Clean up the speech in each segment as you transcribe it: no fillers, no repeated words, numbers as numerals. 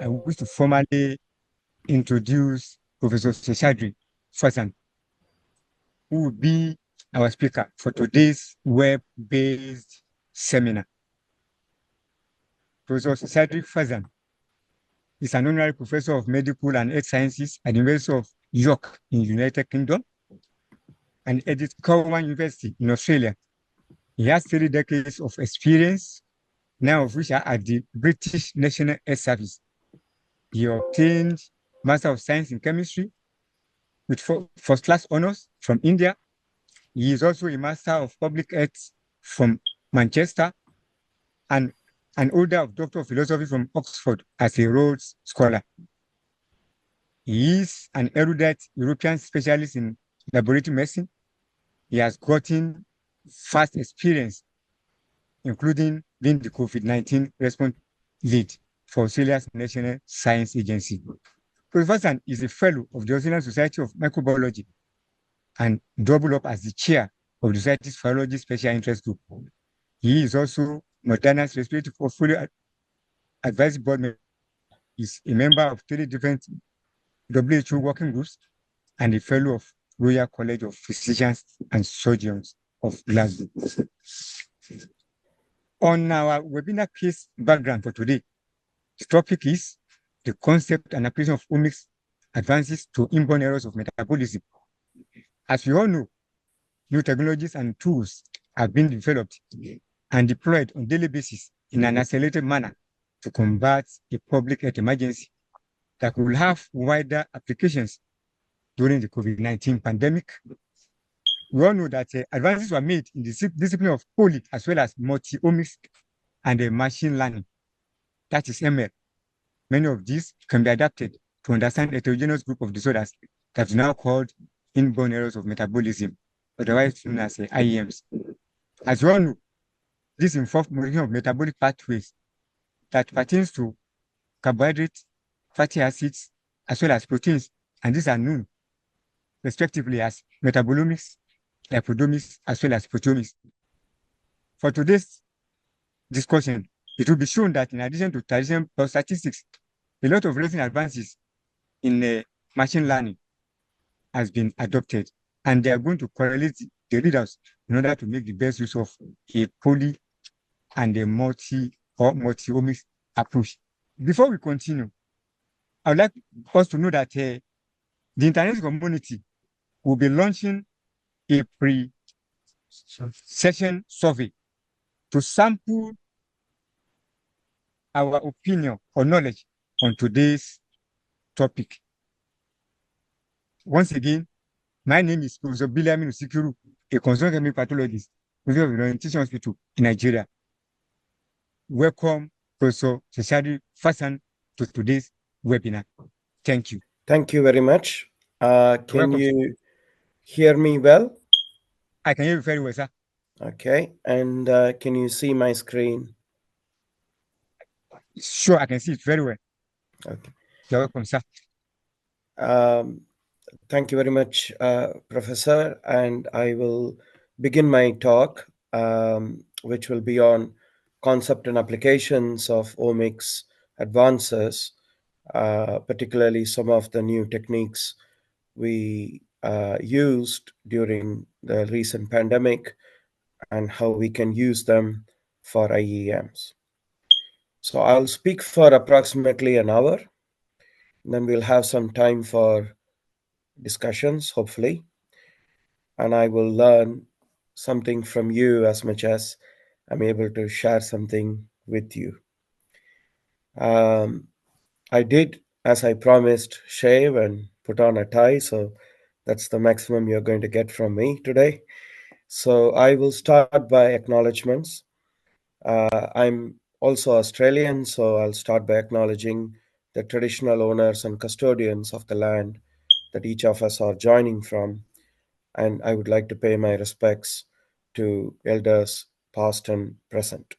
I wish to formally introduce Professor Seshadri Fasan, who will be our speaker for today's web-based seminar. Professor Seshadri Fasan is an honorary professor of medical and health sciences at the University of York in the United Kingdom and edits Cowan University in Australia. He has 3 decades of experience, 9 of which are at the British National Health Service. He obtained Master of Science in Chemistry with first-class honors from India. He is also a Master of Public Health from Manchester and an holder of Doctor of Philosophy from Oxford as a Rhodes Scholar. He is an erudite European specialist in laboratory medicine. He has gotten vast experience, including being the COVID-19 response lead for Australia's National Science Agency. Professor Fasan is a fellow of the Australian Society of Microbiology and double up as the chair of the Society's Virology Special Interest Group. He is also Moderna's Respiratory Portfolio Advisory Board member. He is a member of 3 different WHO working groups and a fellow of Royal College of Physicians and Surgeons of Glasgow. On our webinar case background for today, the topic is the concept and application of omics advances to inborn errors of metabolism. As we all know, new technologies and tools have been developed and deployed on a daily basis in an accelerated manner to combat a public health emergency that will have wider applications during the COVID-19 pandemic. We all know that advances were made in the discipline of poly as well as multi-omics and machine learning, that is ML. Many of these can be adapted to understand a heterogeneous group of disorders that is now called inborn errors of metabolism, otherwise known as IEMs. As you all know, this involves modification of metabolic pathways that pertains to carbohydrates, fatty acids, as well as proteins, and these are known respectively as metabolomics, lipidomics, as well as proteomics. For today's discussion, it will be shown that in addition to traditional biostatistics, a lot of recent advances in machine learning has been adopted, and they are going to correlate the readouts in order to make the best use of a poly and a multi-omics approach. Before we continue, I would like us to know that the international community will be launching a pre-session survey to sample our opinion or knowledge on today's topic. Once again, my name is Professor Biliamin Usikiru, a consultant chemical pathologist with the Orientation Hospital in Nigeria. Welcome, Professor Seshadri Fasan, to today's webinar. Thank you. Thank you very much. Can you hear me well? I can hear you very well, sir. Okay. And can you see my screen? Sure, I can see it very well. Okay. You're welcome, sir. Thank you very much, Professor. And I will begin my talk, which will be on concept and applications of omics advances, particularly some of the new techniques we used during the recent pandemic and how we can use them for IEMs. So I'll speak for approximately an hour, then we'll have some time for discussions, hopefully, and I will learn something from you as much as I'm able to share something with you. I did, as I promised, shave and put on a tie, so that's the maximum you're going to get from me today. So I will start by acknowledgements. I'm also Australian, so I'll start by acknowledging the traditional owners and custodians of the land that each of us are joining from. And I would like to pay my respects to elders past and present.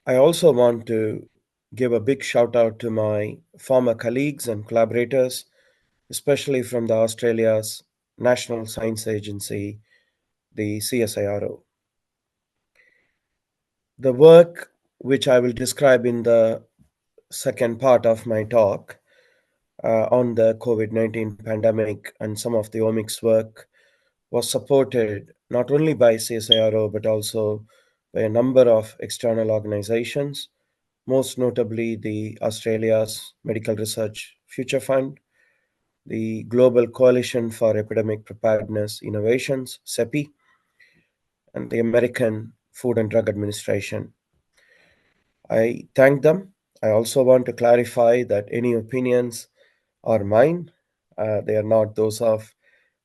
I also want to give a big shout out to my former colleagues and collaborators, especially from the Australia's National Science Agency, the CSIRO. The work which I will describe in the second part of my talk on the COVID-19 pandemic and some of the omics work was supported not only by CSIRO but also by a number of external organizations, most notably the Australia's Medical Research Future Fund, the Global Coalition for Epidemic Preparedness Innovations, CEPI, and the American Food and Drug Administration. I thank them. I also want to clarify that any opinions are mine. They are not those of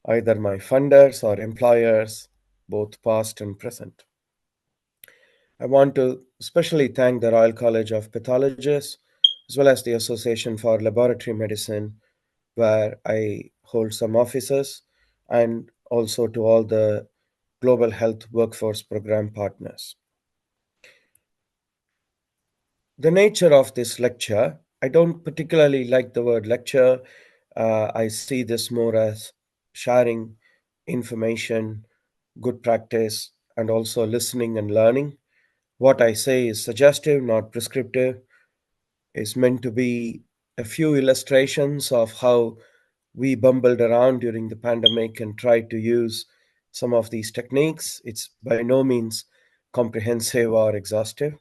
either my funders or employers, both past and present. I want to especially thank the Royal College of Pathologists as well as the Association for Laboratory Medicine, where I hold some offices, and also to all the Global Health Workforce Program partners. The nature of this lecture, I don't particularly like the word lecture. I see this more as sharing information, good practice, and also listening and learning. What I say is suggestive, not prescriptive, is meant to be a few illustrations of how we bumbled around during the pandemic and tried to use some of these techniques. It's by no means comprehensive or exhaustive.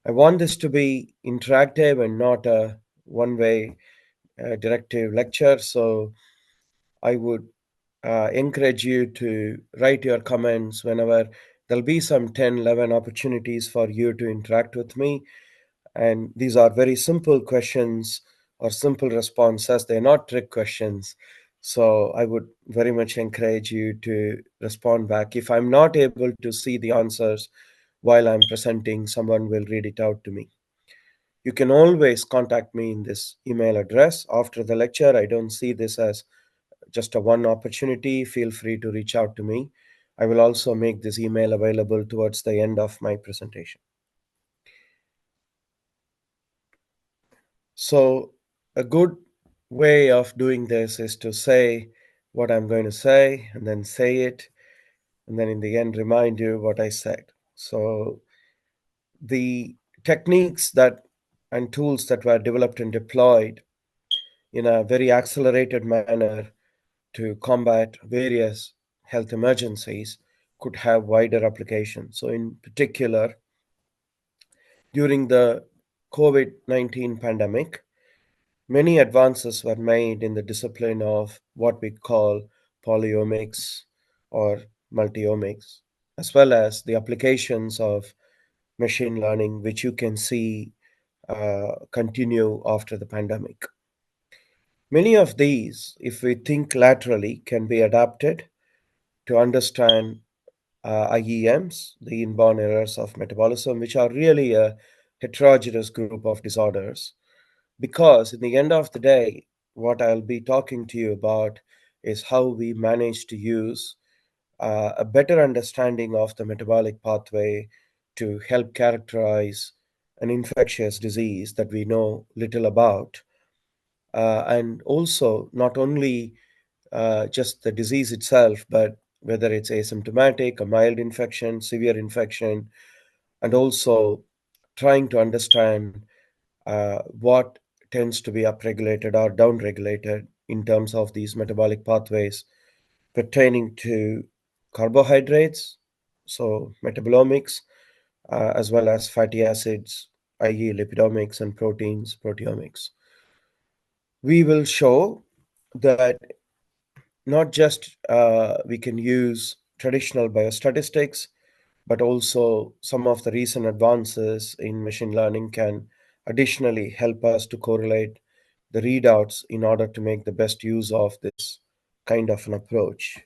I want this to be interactive and not a one way directive lecture. So I would encourage you to write your comments whenever there'll be some 10, 11 opportunities for you to interact with me. And these are very simple questions or simple responses. They're not trick questions. So I would very much encourage you to respond back. If I'm not able to see the answers while I'm presenting, someone will read it out to me. You can always contact me in this email address after the lecture. I don't see this as just a one opportunity. Feel free to reach out to me. I will also make this email available towards the end of my presentation. So, a good way of doing this is to say what I'm going to say and then say it, and then in the end, remind you what I said. So, the techniques that and tools that were developed and deployed in a very accelerated manner to combat various health emergencies could have wider applications. So, in particular, during the COVID 19 pandemic, many advances were made in the discipline of what we call polyomics or multi-omics, as well as the applications of machine learning, which you can see continue after the pandemic. Many of these, if we think laterally, can be adapted to understand IEMs, the inborn errors of metabolism, which are really a heterogeneous group of disorders. Because in the end of the day, what I'll be talking to you about is how we manage to use a better understanding of the metabolic pathway to help characterize an infectious disease that we know little about. And also, not only just the disease itself, but whether it's asymptomatic, a mild infection, severe infection, and also trying to understand what tends to be upregulated or downregulated in terms of these metabolic pathways pertaining to carbohydrates, so metabolomics, as well as fatty acids, i.e., lipidomics, and proteins, proteomics. We will show that not just we can use traditional biostatistics, but also some of the recent advances in machine learning can additionally help us to correlate the readouts in order to make the best use of this kind of an approach.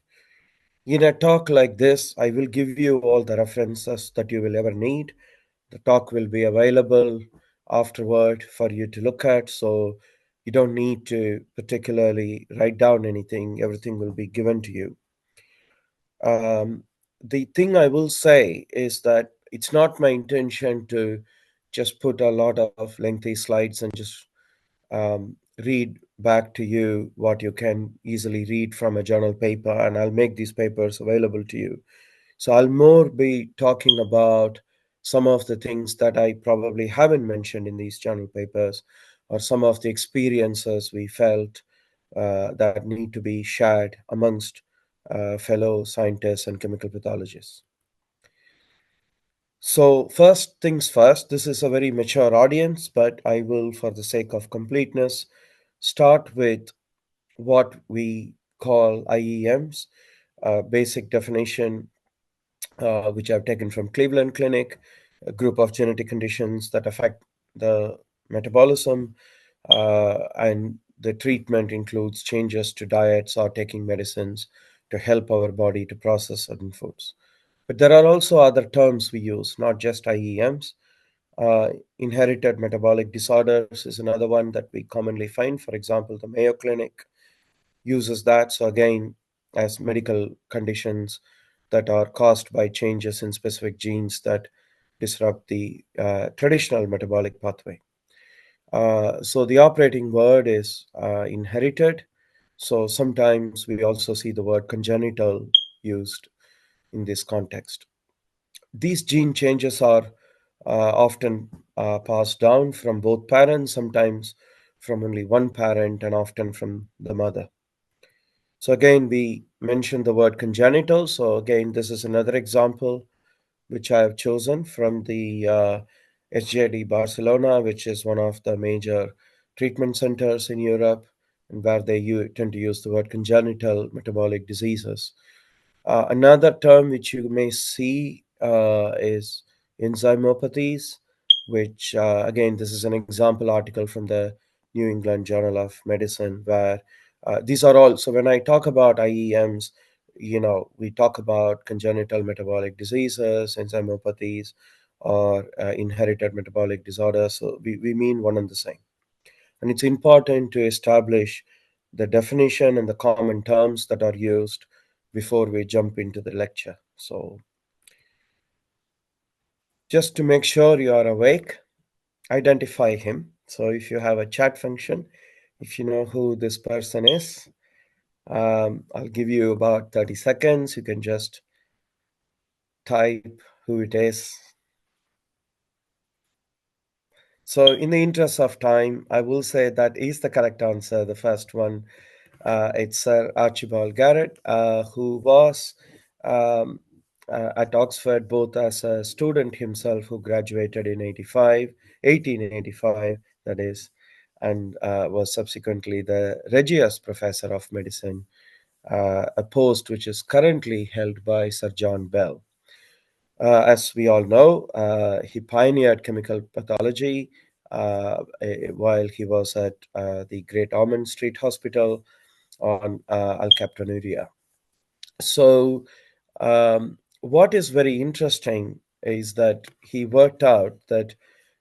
In a talk like this, I will give you all the references that you will ever need. The talk will be available afterward for you to look at, so you don't need to particularly write down anything, everything will be given to you. The thing I will say is that it's not my intention to just put a lot of lengthy slides and just read back to you what you can easily read from a journal paper, and I'll make these papers available to you. So I'll more be talking about some of the things that I probably haven't mentioned in these journal papers, or some of the experiences we felt that need to be shared amongst fellow scientists and chemical pathologists. So, first things first, this is a very mature audience, but I will, for the sake of completeness, start with what we call IEMs, basic definition, which I've taken from Cleveland Clinic, a group of genetic conditions that affect the metabolism, and the treatment includes changes to diets or taking medicines to help our body to process certain foods. But there are also other terms we use, not just IEMs. Inherited metabolic disorders is another one that we commonly find. For example, the Mayo Clinic uses that. So, again, as medical conditions that are caused by changes in specific genes that disrupt the traditional metabolic pathway. So, the operating word is inherited. So, sometimes we also see the word congenital used in this context. These gene changes are often passed down from both parents, sometimes from only one parent, and often from the mother. So again, we mentioned the word congenital. So again, this is another example which I have chosen from the SJD Barcelona, which is one of the major treatment centers in Europe, and where they tend to use the word congenital metabolic diseases. Another term which you may see is enzymopathies, which again, this is an example article from the New England Journal of Medicine, where these are all. So when I talk about IEMs, we talk about congenital metabolic diseases, enzymopathies, or inherited metabolic disorders. So we mean one and the same. And it's important to establish the definition and the common terms that are used before we jump into the lecture. So, just to make sure you are awake, identify him. So, if you have a chat function, if you know who this person is, I'll give you about 30 seconds. You can just type who it is. So, in the interest of time, I will say that is the correct answer, the first one. It's Sir Archibald Garrett, who was um, at Oxford both as a student himself, who graduated in 1885, that is, and was subsequently the Regius Professor of Medicine, a post which is currently held by Sir John Bell. As we all know, he pioneered chemical pathology while he was at the Great Ormond Street Hospital on alkaptonuria. So, what is very interesting is that he worked out that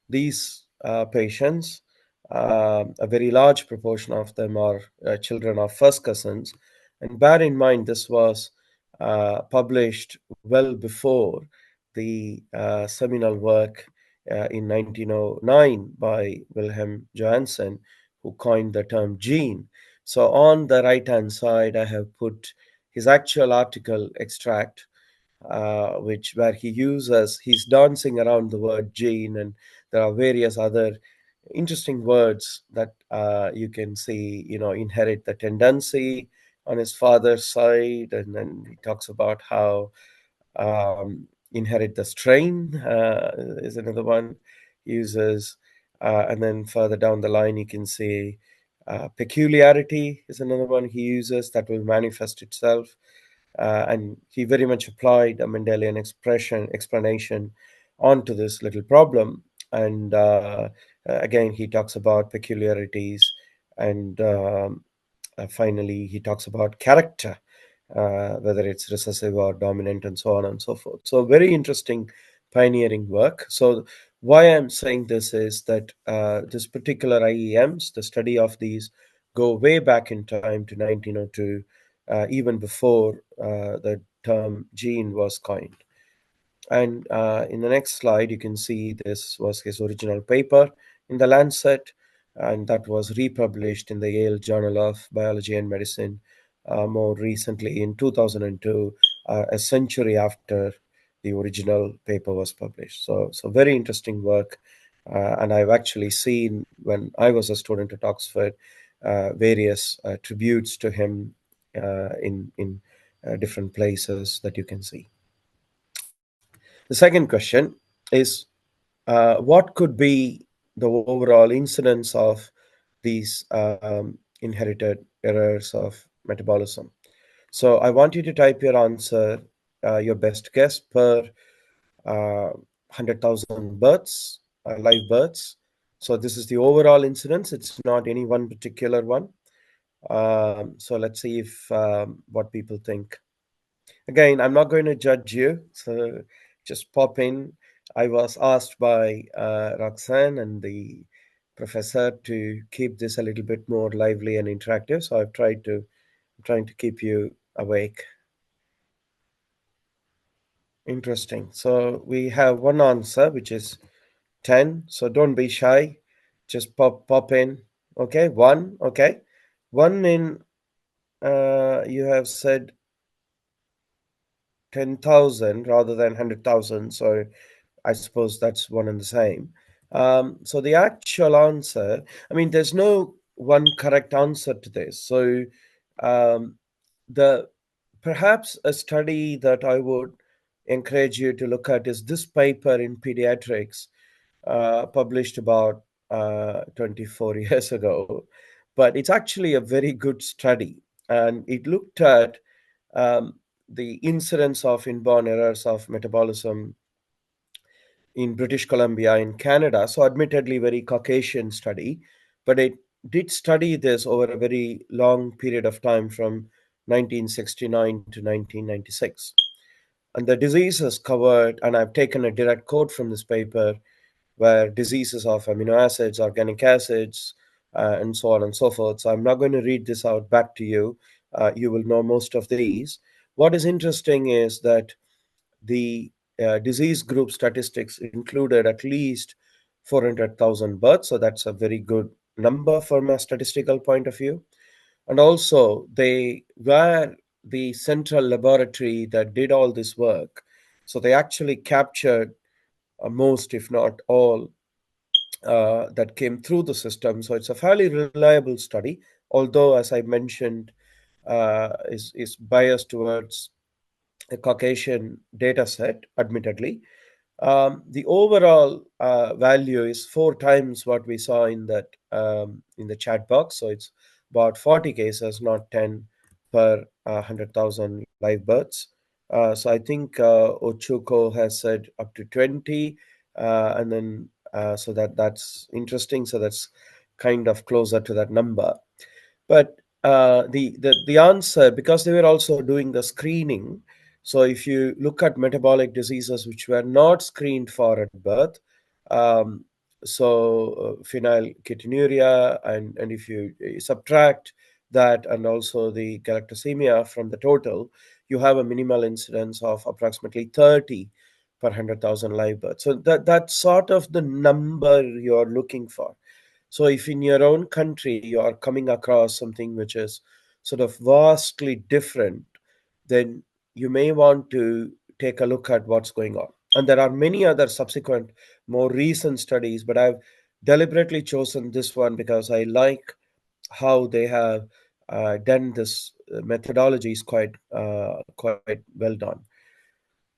these patients, a very large proportion of them are children of first cousins. And bear in mind, this was published well before the seminal work in 1909 by Wilhelm Johansen, who coined the term gene. So, on the right hand side, I have put his actual article extract, which where he's dancing around the word gene, and there are various other interesting words that you can see, inherit the tendency on his father's side, and then he talks about how inherit the strain is another one he uses, and then further down the line you can see peculiarity is another one he uses that will manifest itself. And he very much applied a Mendelian explanation onto this little problem. And again, he talks about peculiarities, and finally, he talks about character, whether it's recessive or dominant, and so on and so forth. So, very interesting pioneering work. So, why I'm saying this is that this particular IEMs, the study of these, go way back in time to 1902, even before the term gene was coined. And in the next slide, you can see this was his original paper in the Lancet, and that was republished in the Yale Journal of Biology and Medicine more recently in 2002, a century after the the original paper was published. So very interesting work. And I've actually seen, when I was a student at Oxford, various tributes to him in different places that you can see. The second question is, what could be the overall incidence of these inherited errors of metabolism? So I want you to type your answer, your best guess per 100,000 births, live births. So this is the overall incidence. It's not any one particular one. So let's see if what people think. Again, I'm not going to judge you, so just pop in. I was asked by Roxanne and the professor to keep this a little bit more lively and interactive, so I'm trying to keep you awake. Interesting. So we have one answer, which is 10. So don't be shy. Just pop in. Okay, 1. Okay. 1 in, you have said 10,000 rather than 100,000. So I suppose that's one and the same. So the actual answer, I mean, there's no one correct answer to this. So um, the perhaps a study that I would encourage you to look at is this paper in pediatrics, published about 24 years ago, but it's actually a very good study, and it looked at um, the incidence of inborn errors of metabolism in British Columbia in Canada. So, admittedly, very Caucasian study, but it did study this over a very long period of time from 1969 to 1996. And the diseases covered, and I've taken a direct quote from this paper, where diseases of amino acids, organic acids, and so on and so forth. So I'm not going to read this out back to you. You will know most of these. What is interesting is that the disease group statistics included at least 400,000 births. So that's a very good number from a statistical point of view. And also, they were the central laboratory that did all this work. So they actually captured most, if not all, that came through the system. So it's a fairly reliable study, although, as I mentioned, is biased towards a Caucasian data set, admittedly. The overall value is 4 times what we saw in the chat box. So it's about 40 cases, not 10 per 100,000 live births. So I think Ochuko has said up to 20, and then so that's interesting. So that's kind of closer to that number. But the answer, because they were also doing the screening, so if you look at metabolic diseases which were not screened for at birth, um, so phenylketonuria, and if you subtract that and also the galactosemia from the total, you have a minimal incidence of approximately 30 per 100,000 live births. So that's sort of the number you're looking for. So if in your own country you are coming across something which is sort of vastly different, then you may want to take a look at what's going on. And there are many other subsequent, more recent studies, but I've deliberately chosen this one because I like how they have done this. Methodology is quite well done.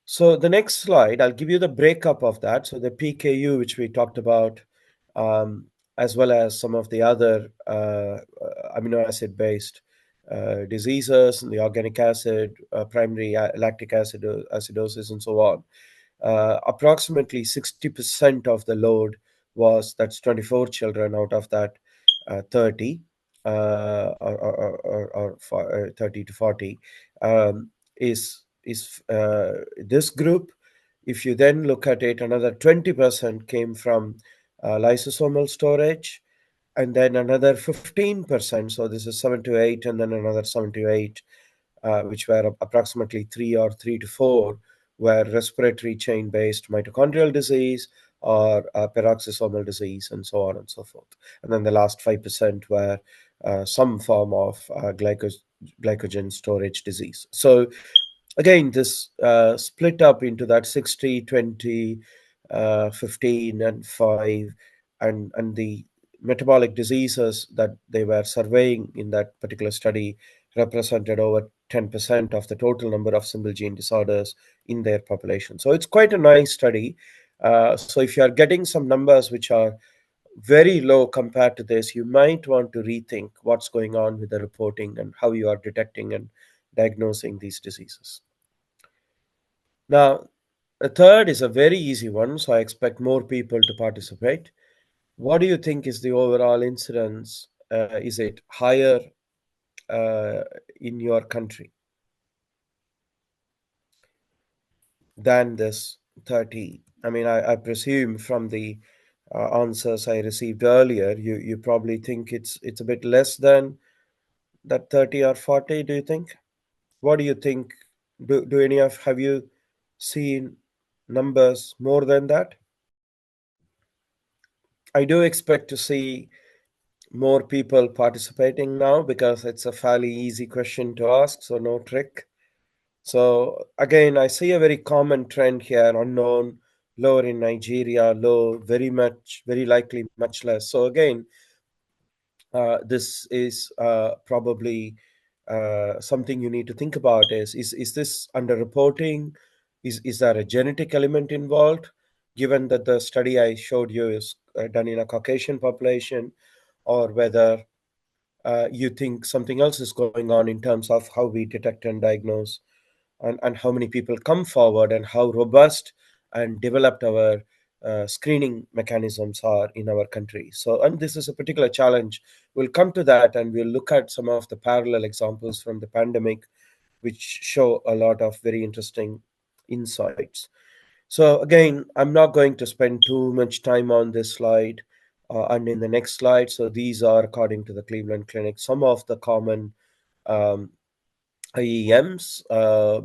So the next slide, I'll give you the breakup of that. So the PKU, which we talked about, um, as well as some of the other amino acid based diseases, and the organic acid, primary lactic acid acidosis, and so on. Approximately 60% of the load that's 24 children out of that 30, or 30 to 40, is this group. If you then look at it, another 20% came from lysosomal storage, and then another 15%. So this is 7 to 8, and then another 7 to 8, which were approximately 3 or 3 to 4, were respiratory chain based mitochondrial disease or peroxisomal disease, and so on and so forth. And then the last 5% were some form of glycogen storage disease. So again, this split up into that 60, 20, 15, and 5, and the metabolic diseases that they were surveying in that particular study represented over 10% of the total number of single gene disorders in their population. So it's quite a nice study. So if you are getting some numbers which are very low compared to this, you might want to rethink what's going on with the reporting and how you are detecting and diagnosing these diseases. Now, the third is a very easy one, so I expect more people to participate. What do you think is the overall incidence? Is it higher uh, in your country than this 30? I mean, I presume from the answers I received earlier, you probably think it's a bit less than that 30 or 40, do you think? What do you think? Do any of have you seen numbers more than that? I do expect to see more people participating now because it's a fairly easy question to ask, so no trick. So again, I see a very common trend here: unknown, lower in Nigeria, low, very likely much less. So again, this is probably something you need to think about: is this underreporting? Is there a genetic element involved? Given that the study I showed you is done in a Caucasian population, or whether you think something else is going on in terms of how we detect and diagnose, and how many people come forward, and how robust and developed our screening mechanisms are in our country. So, and this is a particular challenge. We'll come to that, and we'll look at some of the parallel examples from the pandemic, which show a lot of very interesting insights. So, again, I'm not going to spend too much time on this slide. And in the next slide, so these are, according to the Cleveland Clinic, some of the common um, IEMs,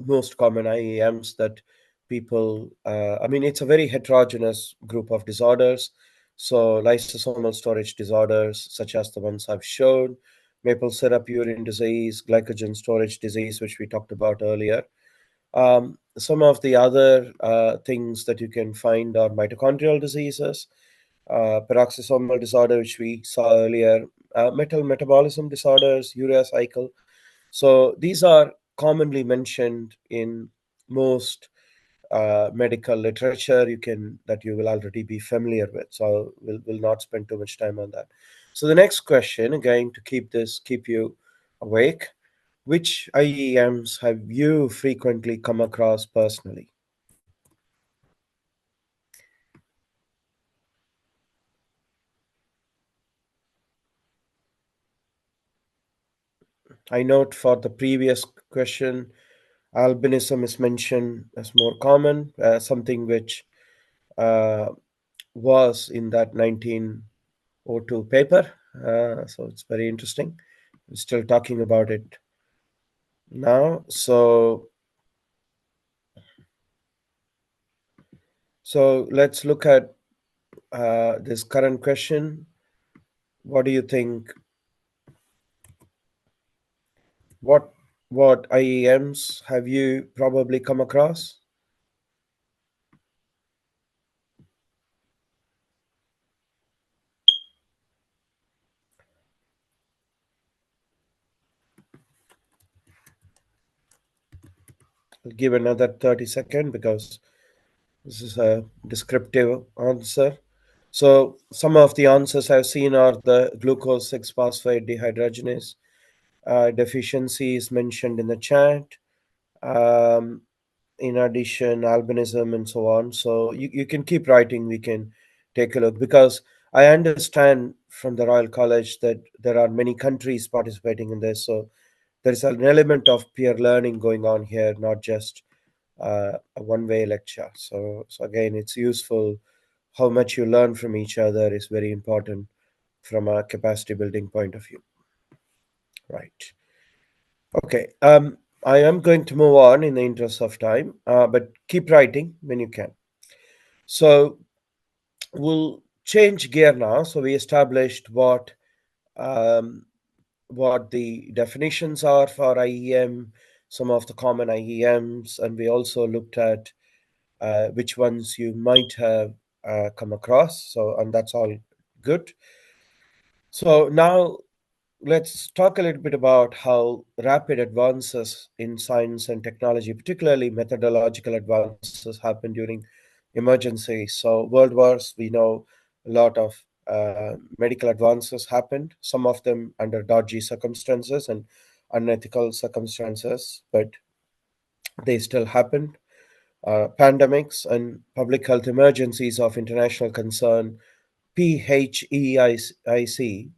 most common IEMs that people, I mean, it's a very heterogeneous group of disorders. So, lysosomal storage disorders, such as the ones I've shown, maple syrup urine disease, glycogen storage disease, which we talked about earlier. Some of the other things that you can find are mitochondrial diseases, peroxisomal disorder, which we saw earlier, metal metabolism disorders, urea cycle. So these are commonly mentioned in most medical literature you will already be familiar with. So we'll not spend too much time on that. So the next question, again, to keep you awake, which IEMs have you frequently come across personally? I note for the previous question, albinism is mentioned as more common, something which uh, was in that 1902 paper. So it's very interesting. We're still talking about it now. So let's look at this current question. What do you think? What what IEMs have you probably come across? I'll give another 30 seconds because this is a descriptive answer. So some of the answers I've seen are the glucose 6-phosphate dehydrogenase deficiency is mentioned in the chat. Um, in addition, albinism and so on. So you can keep writing. We can take a look because I understand from the Royal College that there are many countries participating in this. So there is an element of peer learning going on here, not just a one-way lecture. So again, it's useful. How much you learn from each other is very important from a capacity building point of view. Right. Okay. I am going to move on in the interest of time, but keep writing when you can. So we'll change gear now. So we established um, what the definitions are for IEM. some of the common IEMs, and we also looked at which ones you might have come across. So, and that's all good. So now let's talk a little bit about how rapid advances in science and technology, particularly methodological advances, happen during emergencies. So, world wars, we know a lot of medical advances happened, some of them under dodgy circumstances and unethical circumstances, but they still happened. Pandemics and public health emergencies of international concern, PHEIC.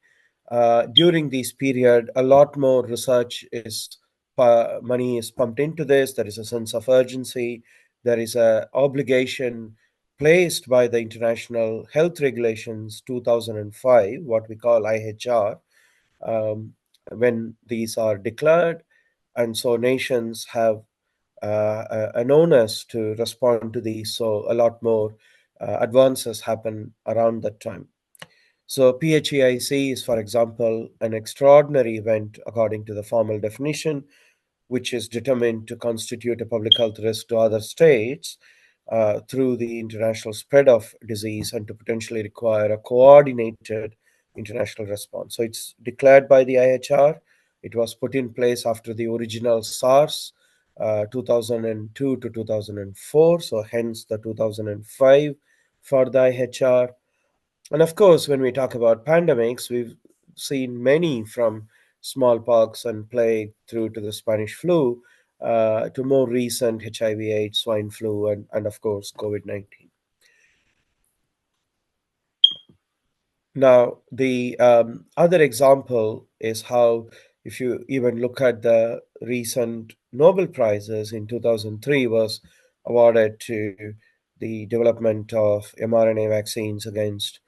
During this period, a lot more research is money is pumped into this. There is a sense of urgency. There is a obligation placed by the International Health Regulations 2005, what we call IHR, um, when these are declared, and so nations have an onus to respond to these. So a lot more advances happen around that time. So PHEIC is, for example, an extraordinary event according to the formal definition, which is determined to constitute a public health risk to other states through the international spread of disease and to potentially require a coordinated international response. So it's declared by the IHR. It was put in place after the original SARS 2002 to 2004, so hence the 2005 for the IHR. And of course, when we talk about pandemics, we've seen many from smallpox and plague through to the Spanish flu to more recent HIV/AIDS, swine flu, and of course, COVID 19. Now, the other example is how, if you even look at the recent Nobel Prizes in 2003, was awarded to the development of mRNA vaccines against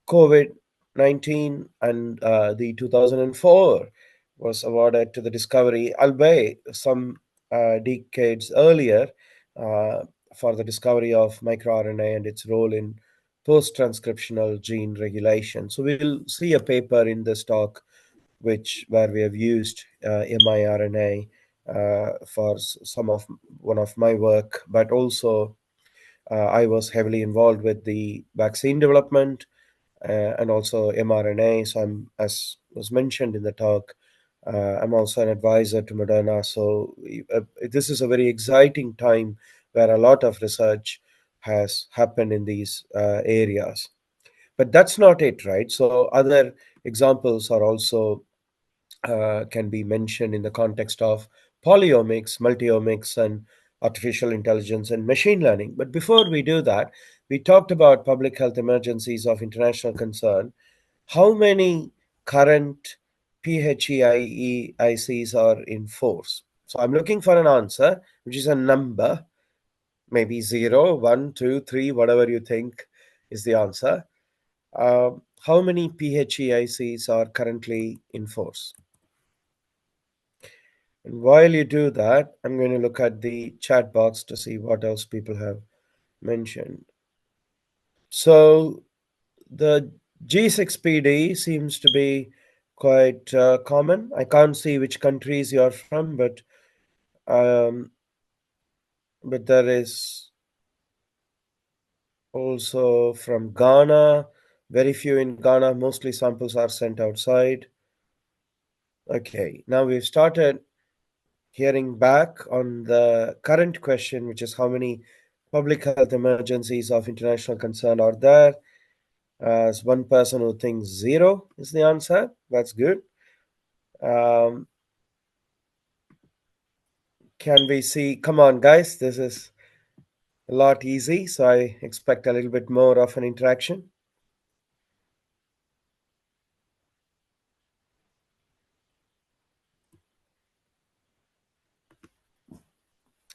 COVID 19, and the 2004 was awarded to the discovery, albeit some decades earlier, uh, for the discovery of microRNA and its role in post-transcriptional gene regulation. So we'll see a paper in this talk which where we have used miRNA for some of one of my work, but also I was heavily involved with the vaccine development and also mRNA. So I'm, as was mentioned in the talk, I'm also an advisor to Moderna. So this is a very exciting time where a lot of research has happened in these areas. But that's not it, right? So other examples are also can be mentioned in the context of polyomics, multi-omics, and artificial intelligence and machine learning. But before we do that, we talked about public health emergencies of international concern. How many current PHEIEICs are in force? So I'm looking for an answer, which is a number, maybe 0, 1, 2, 3, whatever you think is the answer. How many PHEICs are currently in force? And while you do that, I'm going to look at the chat box to see what else people have mentioned. So the G6PD seems to be quite common. I can't see which countries you're from, um, but there is also from Ghana. Very few in Ghana. Mostly samples are sent outside. Okay, now we've started hearing back on the current question, which is how many public health emergencies of international concern are there? As one person who thinks 0 is the answer. That's good. Um, can we see? Come on, guys. This is a lot easy, so I expect a little bit more of an interaction.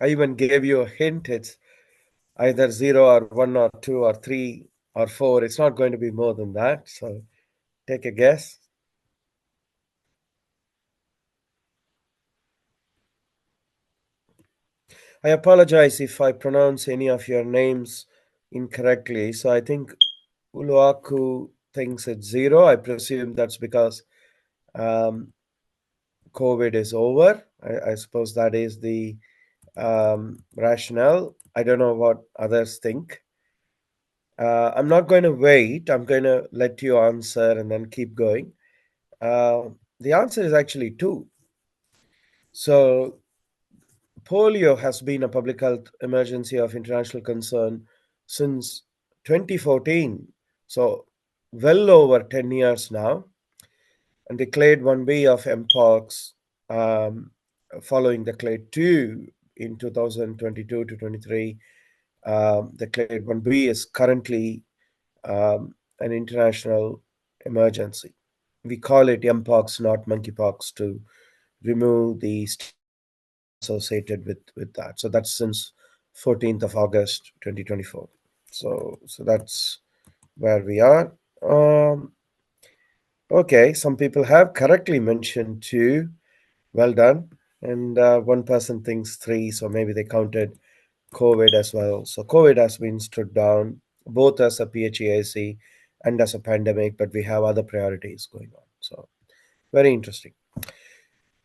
I even gave you a hint. It's either 0 or 1 or 2 or 3 or 4. It's not going to be more than that. So take a guess. I apologize if I pronounce any of your names incorrectly. So I think Uluaku thinks it's 0. I presume that's because COVID is over, I suppose that is the rationale. I don't know what others think. I'm not going to wait. I'm going to let you answer and then keep going. The answer is actually two. So, polio has been a public health emergency of international concern since 2014. So, well over 10 years now, and declared 1B of mpox, um, following declared 2 in 2022 to 23. Declared 1B is currently an international emergency. We call it mpox, not monkeypox, to remove the stigma associated with that. So that's since 14th of August 2024. So that's where we are. Okay, some people have correctly mentioned two. Well done. And one person thinks three, so maybe they counted COVID as well. So COVID has been stood down both as a PHEAC and as a pandemic, but we have other priorities going on. So very interesting.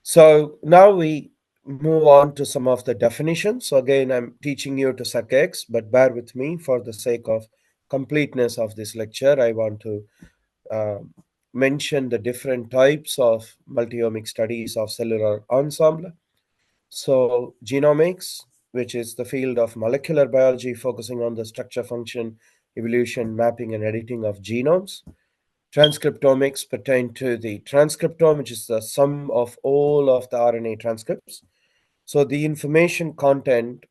So now we move on to some of the definitions. So again, I'm teaching you to suck eggs, but bear with me for the sake of completeness of this lecture. I want to uh, mention the different types of multi-omic studies of cellular ensemble. So, genomics, which is the field of molecular biology focusing on the structure, function, evolution, mapping, and editing of genomes. Transcriptomics pertain to the transcriptome, which is the sum of all of the RNA transcripts. So, the information content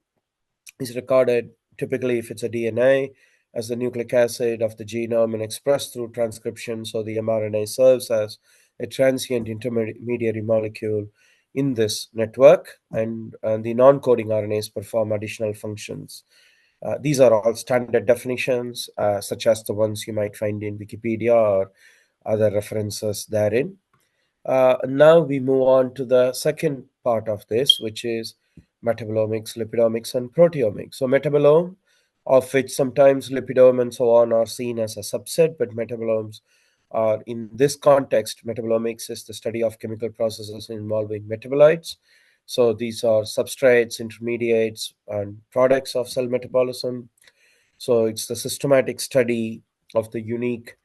is recorded typically if it's a DNA as the nucleic acid of the genome and expressed through transcription. So the mRNA serves as a transient intermediary molecule in this network, and the non coding RNAs perform additional functions. These are all standard definitions, such as the ones you might find in Wikipedia or other references therein. Now we move on to the second part of this, which is metabolomics, lipidomics, and proteomics. So metabolome, of which sometimes lipidome and so on are seen as a subset, but metabolomes are, in this context, metabolomics is the study of chemical processes involving metabolites. So these are substrates, intermediates, and products of cell metabolism. So it's the systematic study of the unique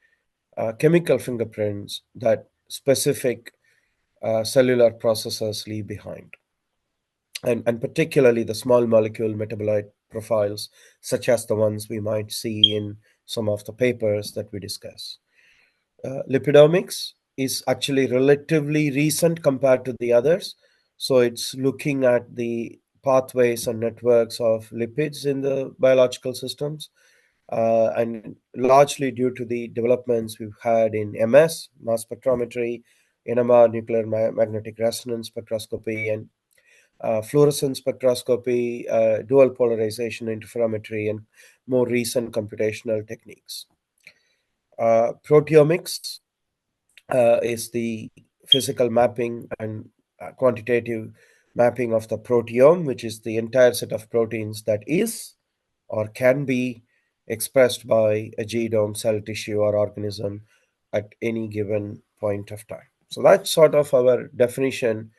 chemical fingerprints that specific cellular processes leave behind, and particularly the small molecule metabolite profiles, such as the ones we might see in some of the papers that we discuss. Lipidomics is actually relatively recent compared to the others. So it's looking at the pathways and networks of lipids in the biological systems, and largely due to the developments we've had in MS, mass spectrometry, NMR, nuclear magnetic resonance spectroscopy, and fluorescence spectroscopy, dual polarization interferometry, and more recent computational techniques. Proteomics is the physical mapping and quantitative mapping of the proteome, which is the entire set of proteins that is or can be expressed by a genome, cell tissue, or organism at any given point of time. So that's sort of our definition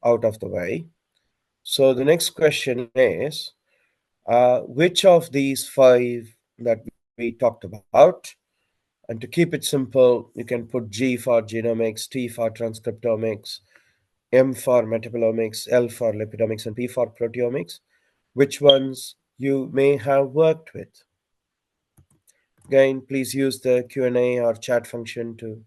out of the way. So the next question is, which of these five that we talked about, and to keep it simple, you can put G for genomics, T for transcriptomics, M for metabolomics, L for lipidomics, and P for proteomics, which ones you may have worked with. Again, please use the Q&A or chat function to.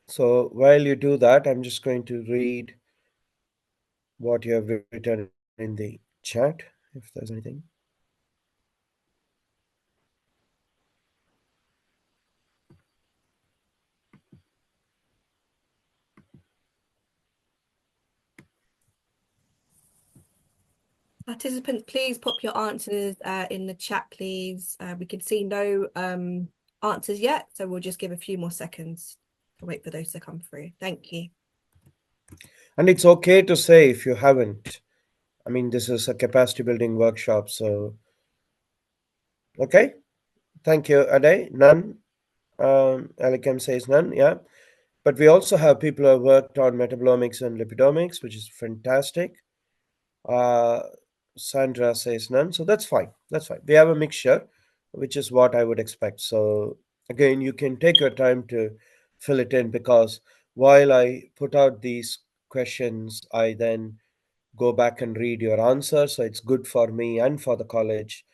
So while you do that, I'm just going to read what you have written in the chat, if there's anything. Participants, please pop your answers in the chat, please. We can see no answers yet, so we'll just give a few more seconds to wait for those to come through. Thank you. And it's okay to say if you haven't. I mean, this is a capacity building workshop, so okay. Thank you, Ade. None. Alicam says none, yeah. But we also have people who have worked on metabolomics and lipidomics, which is fantastic. Uh, Sandra says none, so that's fine. That's fine. We have a mixture, which is what I would expect. So again, you can take your time to fill it in, because while I put out these questions, I then go back and read your answer. So it's good for me and for the college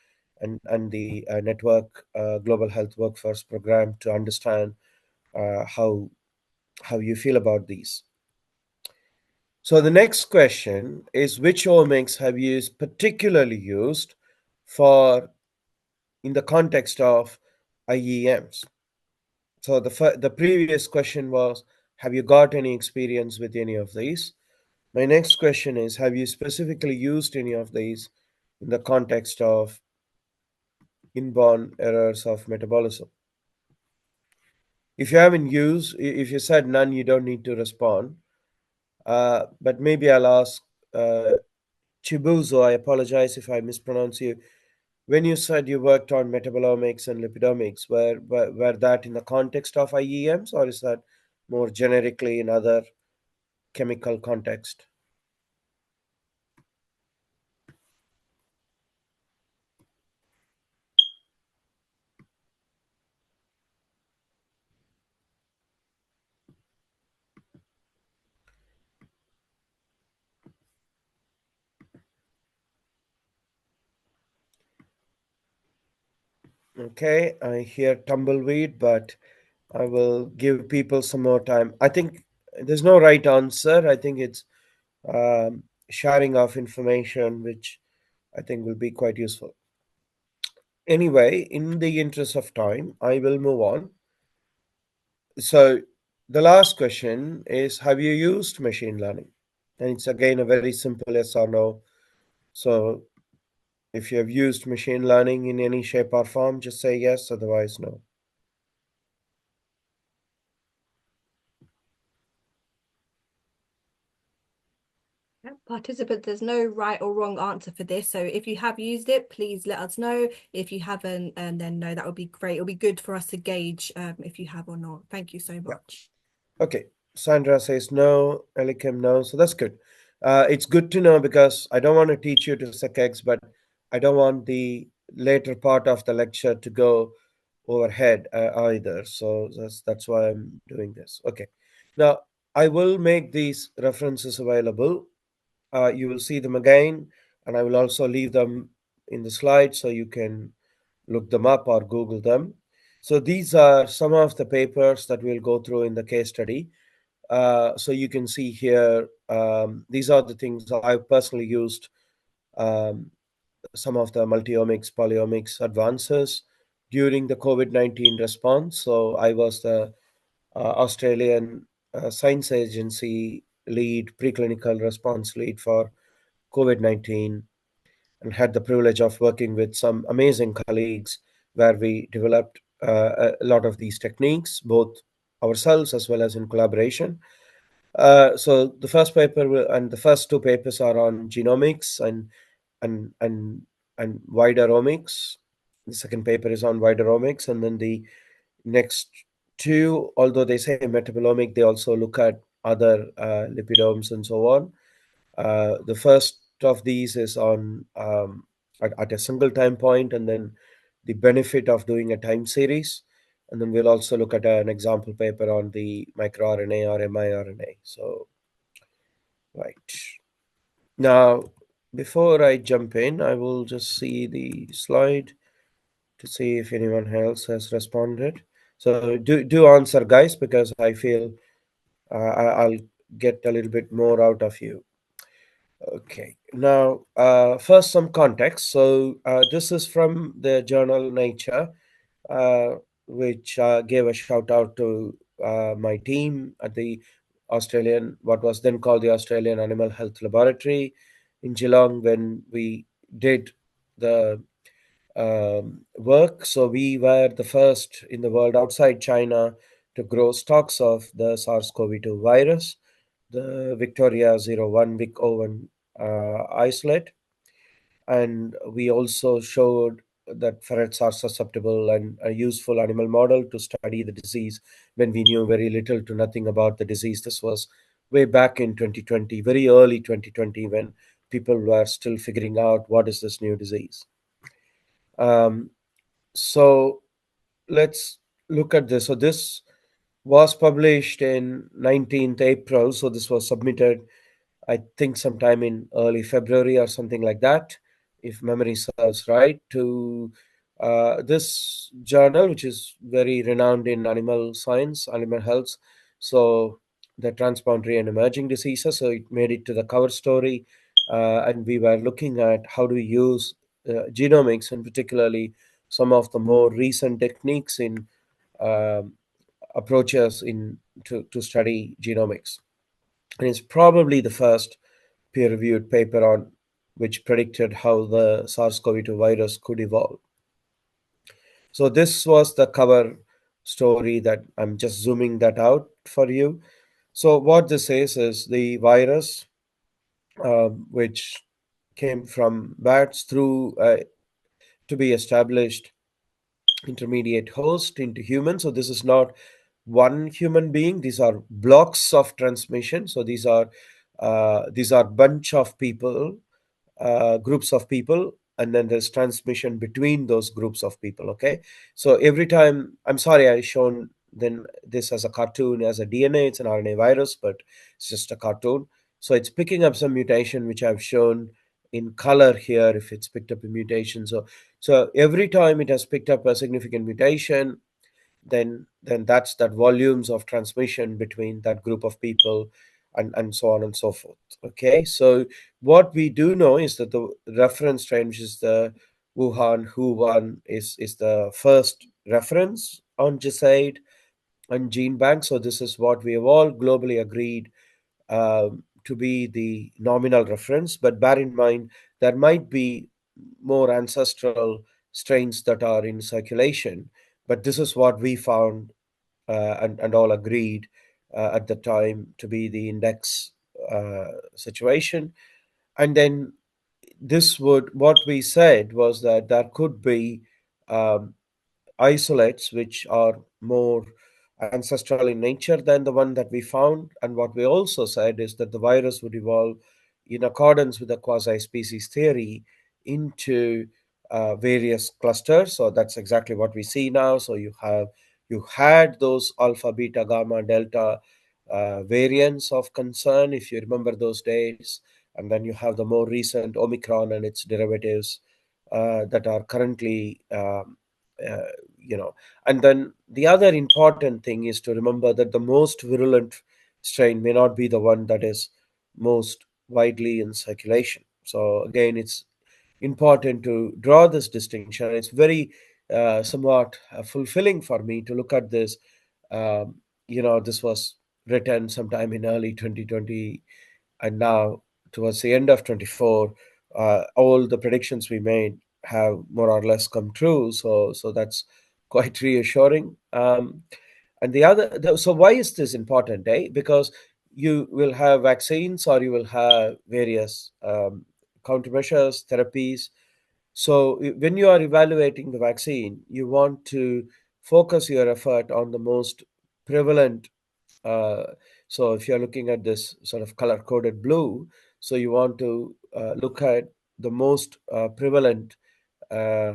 and the network global health workforce program to understand how you feel about these. So the next question is, which omics have you particularly used for in the context of IEMs? So the previous question was, have you got any experience with any of these? My next question is, have you specifically used any of these in the context of inborn errors of metabolism? If you haven't used, if you said none, you don't need to respond. But maybe I'll ask Chibuzo, I apologize if I mispronounce you. When you said you worked on metabolomics and lipidomics, were that in the context of IEMs, or is that more generically in other chemical context? Okay, I hear tumbleweed, but I will give people some more time. I think there's no right answer. I think it's sharing of information, which I think will be quite useful. Anyway, in the interest of time, I will move on. So, the last question is, have you used machine learning? And it's again a very simple yes or no. So, if you have used machine learning in any shape or form, just say yes, otherwise, no. Participants, there's no right or wrong answer for this. So if you have used it, please let us know. If you haven't, then no, that would be great. It'll be good for us to gauge if you have or not. Thank you so much. Yeah. Okay. Sandra says no, Elikim no. So that's good. It's good to know, because I don't want to teach you to suck eggs, but I don't want the later part of the lecture to go overhead either. So that's why I'm doing this. Okay. Now, I will make these references available. You will see them again, and I will also leave them in the slide so you can look them up or Google them. So these are some of the papers that we'll go through in the case study. So you can see here, these are the things I've personally used, um, some of the multi-omics, polyomics advances during the COVID-19 response. So I was the Australian Science Agency lead, preclinical response lead for COVID-19, and had the privilege of working with some amazing colleagues where we developed a lot of these techniques, both ourselves as well as in collaboration. So the first paper and the first two papers are on genomics and and and wider omics. The second paper is on wider omics, and then the next two, although they say metabolomic, they also look at other lipidomes and so on. The first of these is on at a single time point, and then the benefit of doing a time series. And then we'll also look at an example paper on the microRNA or miRNA. So, right. Now, before I jump in, I will just see the slide to see if anyone else has responded. So do answer, guys, because I feel I'll get a little bit more out of you. Okay, now first some context. So this is from the journal Nature, uh, which gave a shout out to my team at the Australian, what was then called the Australian Animal Health Laboratory in Geelong, when we did the work. So we were the first in the world outside China to grow stocks of the SARS-CoV-2 virus, the Victoria 01 Vic 01 isolate. And we also showed that ferrets are susceptible, and a useful animal model to study the disease when we knew very little to nothing about the disease. This was way back in 2020, very early 2020, when people were still figuring out what is this new disease. So let's look at this. So this was published in 19th April. So this was submitted, I think, sometime in early February or something like that, if memory serves right, to this journal, which is very renowned in animal science, animal health. So the transboundary and emerging diseases. So it made it to the cover story, and we were looking at how to use genomics, and particularly some of the more recent techniques in um approaches in to study genomics. And it's probably the first peer-reviewed paper on which predicted how the SARS-CoV-2 virus could evolve. So this was the cover story that I'm just zooming that out for you. So what this says is the virus, which came from bats through to be established intermediate host into humans. So this is not one human being; these are blocks of transmission. So these are bunch of people, groups of people, and then there's transmission between those groups of people. Okay, so every time, I'm sorry, I shown then this as a cartoon as a DNA. It's an RNA virus, but it's just a cartoon. So it's picking up some mutation, which I've shown in color here. If it's picked up a mutation, so every time it has picked up a significant mutation, then that's that volumes of transmission between that group of people, and so on and so forth. Okay, so what we do know is that the reference strain, which is the Wuhan Hu1, is the first reference on GISAID and gene bank. So this is what we have all globally agreed to be the nominal reference. But bear in mind, there might be more ancestral strains that are in circulation. But this is what we found, and all agreed at the time to be the index situation. And then what we said was that there could be um, isolates which are more ancestral in nature than the one that we found. And what we also said is that the virus would evolve in accordance with the quasi-species theory into various clusters. So that's exactly what we see now. So you had those alpha, beta, gamma, delta variants of concern, if you remember those days. And then you have the more recent Omicron and its derivatives that are currently uh, and then the other important thing is to remember that the most virulent strain may not be the one that is most widely in circulation. So again, it's important to draw this distinction. It's very somewhat fulfilling for me to look at this. This was written sometime in early 2020, and now towards the end of 24, all the predictions we made have more or less come true. So that's quite reassuring. And so why is this important? Because you will have vaccines, or you will have various countermeasures, therapies. So when you are evaluating the vaccine, you want to focus your effort on the most prevalent. uh, so if you're looking at this sort of color coded blue, so you want to look at the most prevalent uh,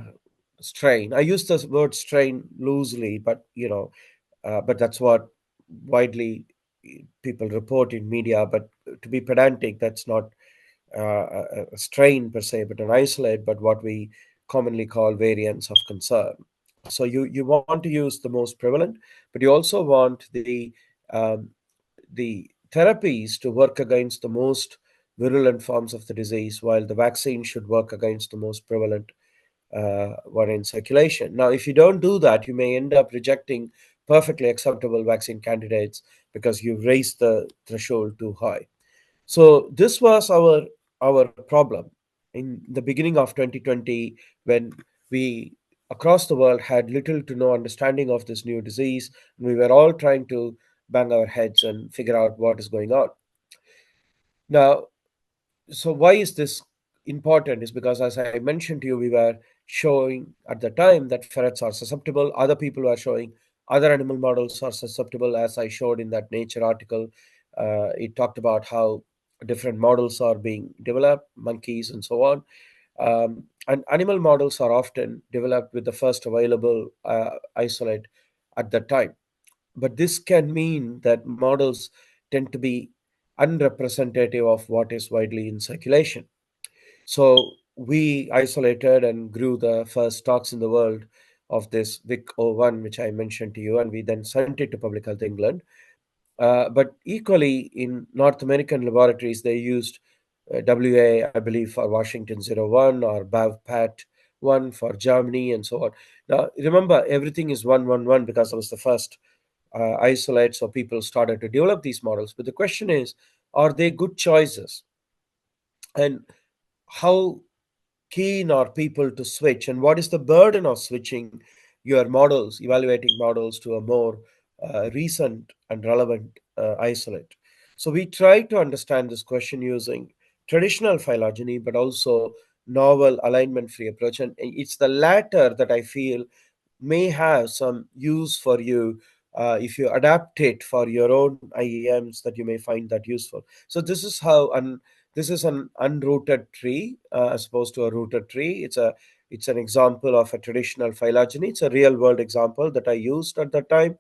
strain. I use this word strain loosely, but that's what widely people report in media. But to be pedantic, that's not a strain per se, but an isolate, but what we commonly call variants of concern. So you want to use the most prevalent, but you also want um, the therapies to work against the most virulent forms of the disease, while the vaccine should work against the most prevalent one in circulation. Now, if you don't do that, you may end up rejecting perfectly acceptable vaccine candidates because you've raised the threshold too high. So this was our problem in the beginning of 2020, when we across the world had little to no understanding of this new disease. We were all trying to bang our heads and figure out what is going on. Now, so why is this important? Is because, as I mentioned to you, we were showing at the time that ferrets are susceptible. Other people were showing other animal models are susceptible, as I showed in that Nature article. It talked about how different models are being developed, monkeys and so on. And animal models are often developed with the first available isolate at the time. But this can mean that models tend to be unrepresentative of what is widely in circulation. So we isolated and grew the first stocks in the world of this VIC-01, which I mentioned to you, and we then sent it to Public Health England. But equally, in North American laboratories, they used WA, I believe, for Washington 01 or BAVPAT 1 for Germany and so on. Now, remember, everything is 111 because it was the first isolate, so people started to develop these models. But the question is, are they good choices? And how keen are people to switch, and what is the burden of switching your models, evaluating models to a more recent and relevant isolate? So we try to understand this question using traditional phylogeny, but also novel alignment-free approach. And it's the latter that I feel may have some use for you if you adapt it for your own IEMs, that you may find that useful. So this is how, and this is an unrooted tree as opposed to a rooted tree. It's an example of a traditional phylogeny. It's a real world example that I used at that time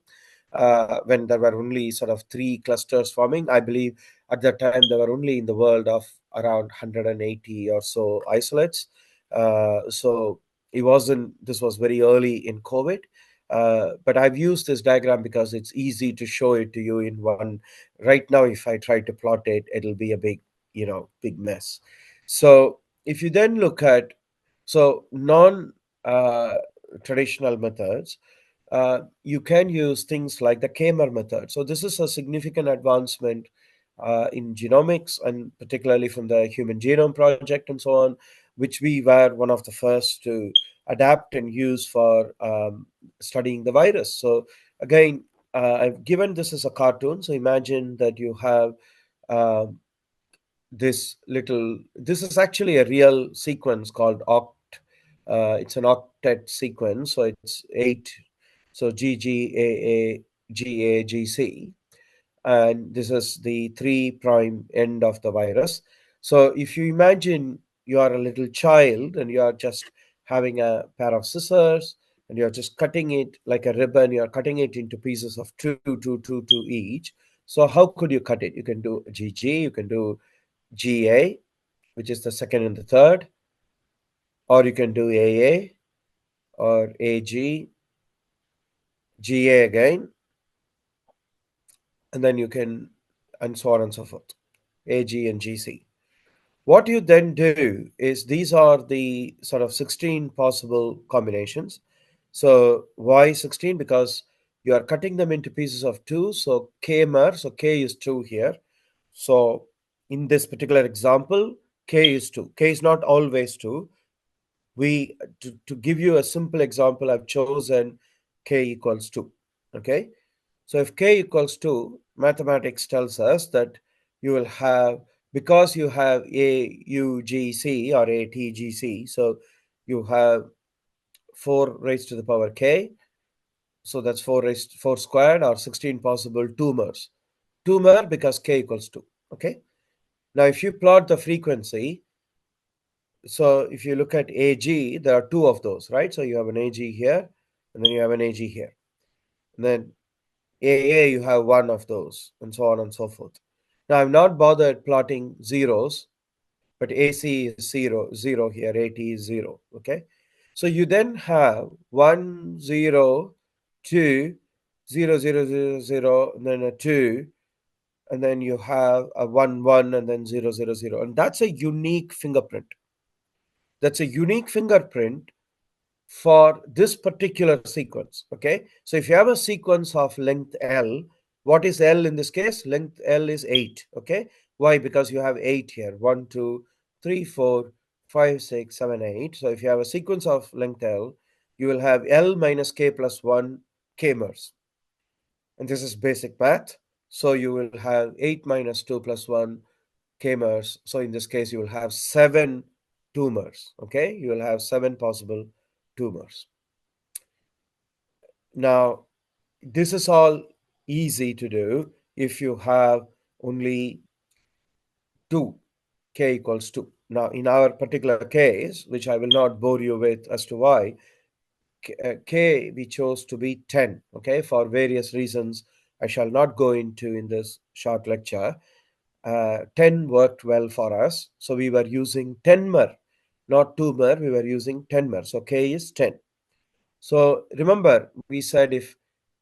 when there were only sort of 3 clusters forming. I believe at that time there were only in the world of around 180 or so isolates. So it wasn't, this was very early in COVID. But I've used this diagram because it's easy to show it to you in one. Right now, if I try to plot it, it'll be a big, big mess. So if you then look at, so non traditional methods, you can use things like the Kamer method. So this is a significant advancement in genomics, and particularly from the Human Genome Project and so on, which we were one of the first to adapt and use for studying the virus. So again, I've given this as a cartoon. So imagine that you have this is actually a real sequence called oct. It's an octet sequence. So it's 8. So GGAAGAGC, and this is the 3' end of the virus. So if you imagine you are a little child and you are just having a pair of scissors and you're just cutting it like a ribbon, you're cutting it into pieces of 2 each. So how could you cut it? You can do GG, you can do GA, which is the second and the third, or you can do AA or AG, GA again, and then you can, and so on and so forth, AG and GC. What you then do is, these are the sort of 16 possible combinations. So why 16? Because you are cutting them into pieces of 2. So Kmer, so K is 2 here. So in this particular example, K is 2. K is not always 2. To give you a simple example, I've chosen K equals 2. Okay. So if K equals 2, mathematics tells us that you will have, because you have AUGC or ATGC, so you have 4 raised to the power K. So that's 4 squared, or 16 possible tumors. Tumor because K equals 2. Okay. Now, if you plot the frequency, so if you look at AG, there are 2 of those, right? So you have an AG here, and then you have an AG here. And then AA, you have 1 of those, and so on and so forth. Now, I've not bothered plotting zeros, but AC is 0 here, AT is 0, okay? So you then have 1, 0, 2, 0, 0, 0, 0, and then a 2, and then you have a 1, 1, and then 0, 0, 0. And that's a unique fingerprint. That's a unique fingerprint for this particular sequence. Okay, so if you have a sequence of length L, what is L in this case? Length L is 8. Okay, why? Because you have 8 here, 1, 2, 3, 4, 5, 6, 7, 8. So if you have a sequence of length L, you will have L minus K plus 1 Kmers, and this is basic math. So you will have 8 minus 2 plus 1 Kmers. So in this case, you will have 7 tumors. Okay, you will have 7 possible tumors. Now, this is all easy to do if you have only 2, k equals 2. Now, in our particular case, which I will not bore you with as to why, k we chose to be 10, okay, for various reasons I shall not go into in this short lecture. 10 worked well for us, so we were using 10mer, not 2mer, we were using 10mer, so k is 10. So remember, we said if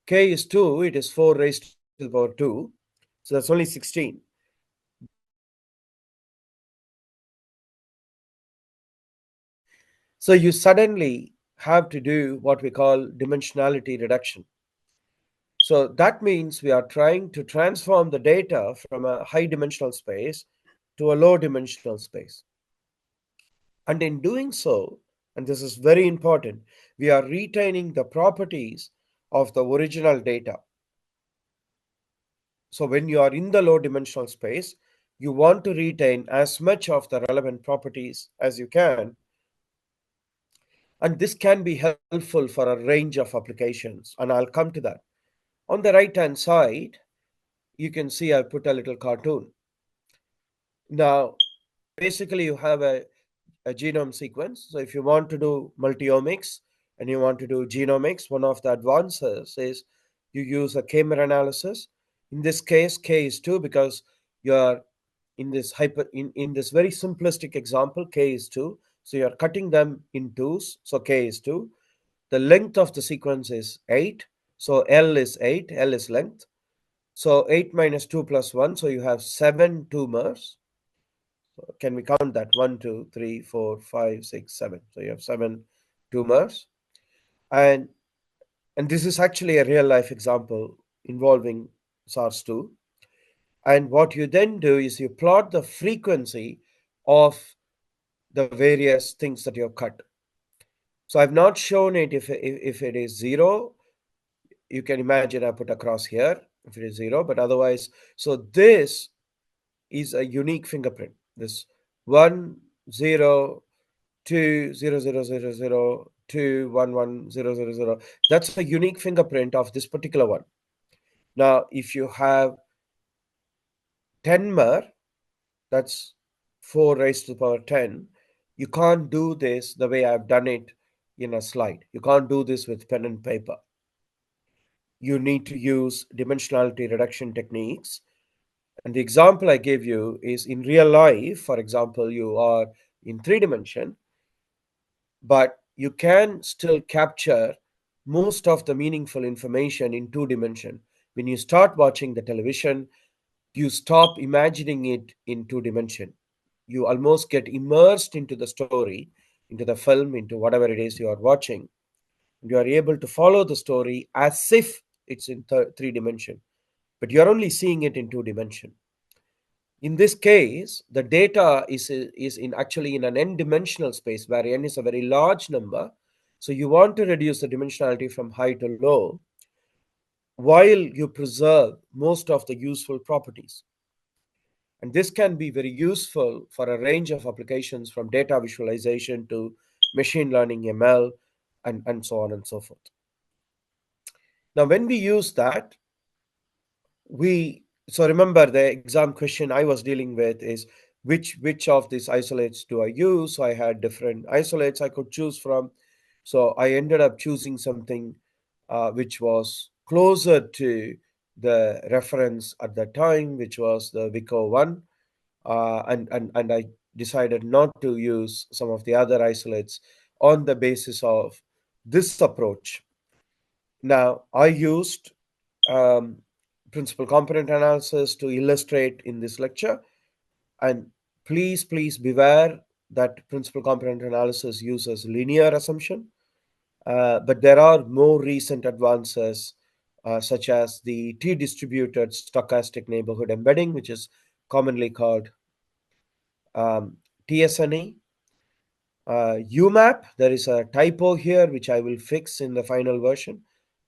k is 2, it is 4 raised to the power 2, so that's only 16. So you suddenly have to do what we call dimensionality reduction. So that means we are trying to transform the data from a high dimensional space to a low dimensional space. And in doing so, and this is very important, we are retaining the properties of the original data. So when you are in the low dimensional space, you want to retain as much of the relevant properties as you can. And this can be helpful for a range of applications, and I'll come to that. On the right-hand side, you can see I put a little cartoon. Now, basically, you have a genome sequence. So if you want to do multi-omics and you want to do genomics, one of the advances is you use a k-mer analysis. In this case, k is 2 because you're in this in this very simplistic example, k is 2. So you're cutting them in twos. So k is 2. The length of the sequence is 8. So L is 8. L is length. So 8 minus 2 plus 1. So you have 7 tumors. So can we count that? 1, 2, 3, 4, 5, 6, 7. So you have 7 tumors. And this is actually a real life example involving SARS-2. And what you then do is you plot the frequency of the various things that you have cut. So I've not shown it if it is 0. You can imagine I put across here if it is 0, but otherwise, so this is a unique fingerprint. This 1, 0, 2, 0, 0, 0, 0, 2, 1, 1, 0, 0, 0. That's a unique fingerprint of this particular one. Now, if you have 10mer, that's 4 raised to the power 10, you can't do this the way I've done it in a slide. You can't do this with pen and paper. You need to use dimensionality reduction techniques. And the example I gave you is in real life. For example, you are in 3 dimension, but you can still capture most of the meaningful information in 2 dimension. When you start watching the television, you stop imagining it in 2 dimension. You almost get immersed into the story, into the film, into whatever it is you are watching. You are able to follow the story as if it's in 3 dimension, but you're only seeing it in 2 dimension. In this case, the data is actually in an n-dimensional space where n is a very large number. So you want to reduce the dimensionality from high to low while you preserve most of the useful properties. And this can be very useful for a range of applications from data visualization to machine learning, ML, and so on and so forth. Now, when we use that, so remember the exam question I was dealing with is which of these isolates do I use? So I had different isolates I could choose from. So I ended up choosing something which was closer to the reference at that time, which was the VICO1. And I decided not to use some of the other isolates on the basis of this approach. Now, I used principal component analysis to illustrate in this lecture. And please beware that principal component analysis uses linear assumption. But there are more recent advances, such as the t-distributed stochastic neighborhood embedding, which is commonly called TSNE. UMAP, there is a typo here, which I will fix in the final version.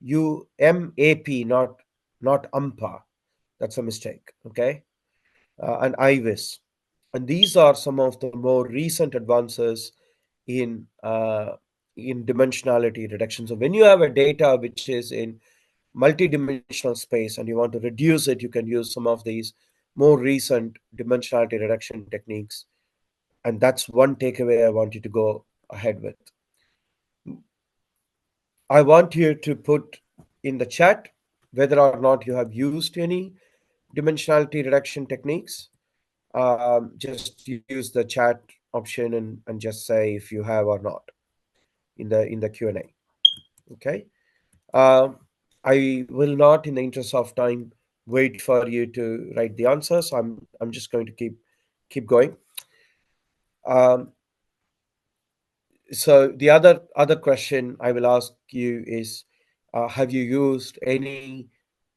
UMAP, not UMPA. That's a mistake, okay? And IVIS. And these are some of the more recent advances in in dimensionality reduction. So when you have a data which is in multi-dimensional space and you want to reduce it, you can use some of these more recent dimensionality reduction techniques. And that's one takeaway I want you to go ahead with. I want you to put in the chat whether or not you have used any dimensionality reduction techniques. Just use the chat option and just say if you have or not in the Q&A. Okay. Um, I will not, in the interest of time, wait for you to write the answers. I'm just going to keep going. So the other question I will ask you is, have you used any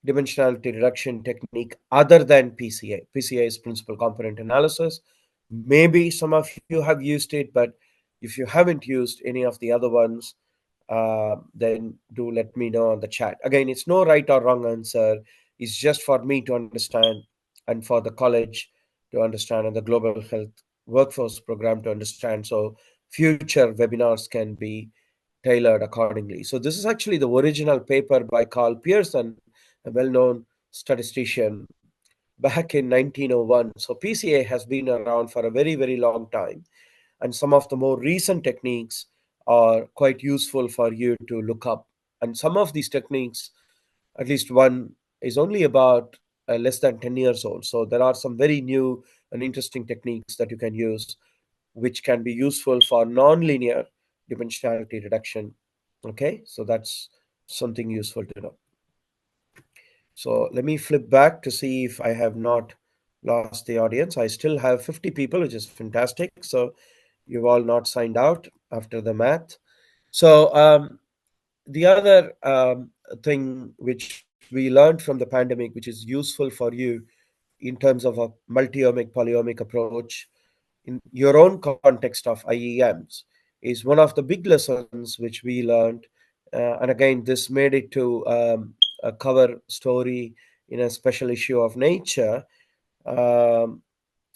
dimensionality reduction technique other than PCA? PCA is principal component analysis. Maybe some of you have used it, but if you haven't used any of the other ones, then do let me know on the chat. Again, it's no right or wrong answer. It's just for me to understand and for the college to understand and the global health workforce program to understand. So future webinars can be tailored accordingly. So this is actually the original paper by Carl Pearson, a well-known statistician back in 1901. So PCA has been around for a very, very long time. And some of the more recent techniques are quite useful for you to look up. And some of these techniques, at least one, is only about less than 10 years old. So there are some very new and interesting techniques that you can use, which can be useful for non-linear dimensionality reduction. Okay, so that's something useful to know. So let me flip back to see if I have not lost the audience. I still have 50 people, which is fantastic. So you've all not signed out after the math. So the other thing which we learned from the pandemic, which is useful for you in terms of a multi-omic, polyomic approach in your own context of IEMs, is one of the big lessons which we learned. And again, this made it to a cover story in a special issue of Nature. Um,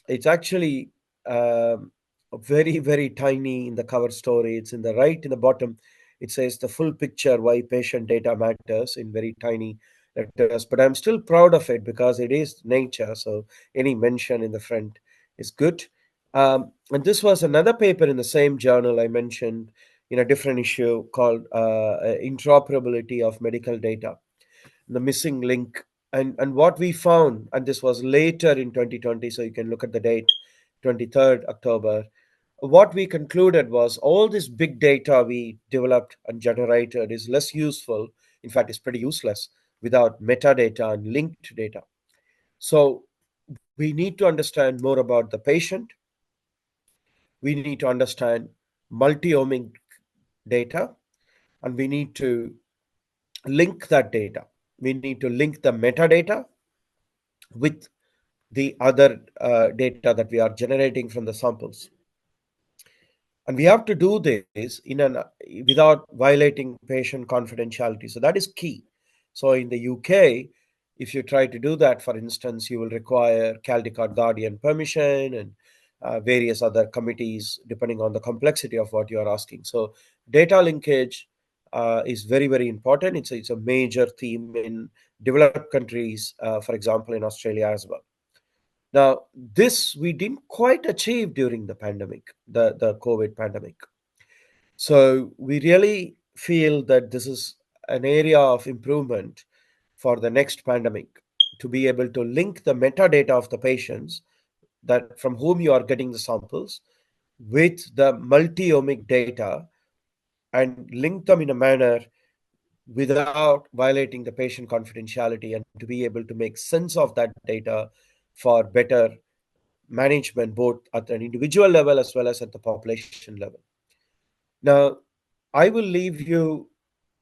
it's actually very, very tiny in the cover story. It's in the right in the bottom. It says the full picture why patient data matters in very tiny letters. But I'm still proud of it because it is Nature. So any mention in the front is good. And this was another paper in the same journal I mentioned in a different issue called Interoperability of Medical Data, the missing link. And what we found, and this was later in 2020, so you can look at the date, 23rd October, what we concluded was all this big data we developed and generated is less useful. In fact, it's pretty useless without metadata and linked data. So we need to understand more about the patient. We need to understand multi-omic data, and we need to link that data. We need to link the metadata with the other data that we are generating from the samples. And we have to do this without violating patient confidentiality. So that is key. So in the UK, if you try to do that, for instance, you will require Caldecott Guardian permission and various other committees, depending on the complexity of what you are asking. So data linkage is very, very important. It's a major theme in developed countries, for example, in Australia as well. Now, this we didn't quite achieve during the pandemic, the COVID pandemic. So we really feel that this is an area of improvement for the next pandemic, to be able to link the metadata of the patients that from whom you are getting the samples with the multi-omic data and link them in a manner without violating the patient confidentiality, and to be able to make sense of that data for better management, both at an individual level as well as at the population level. Now, I will leave you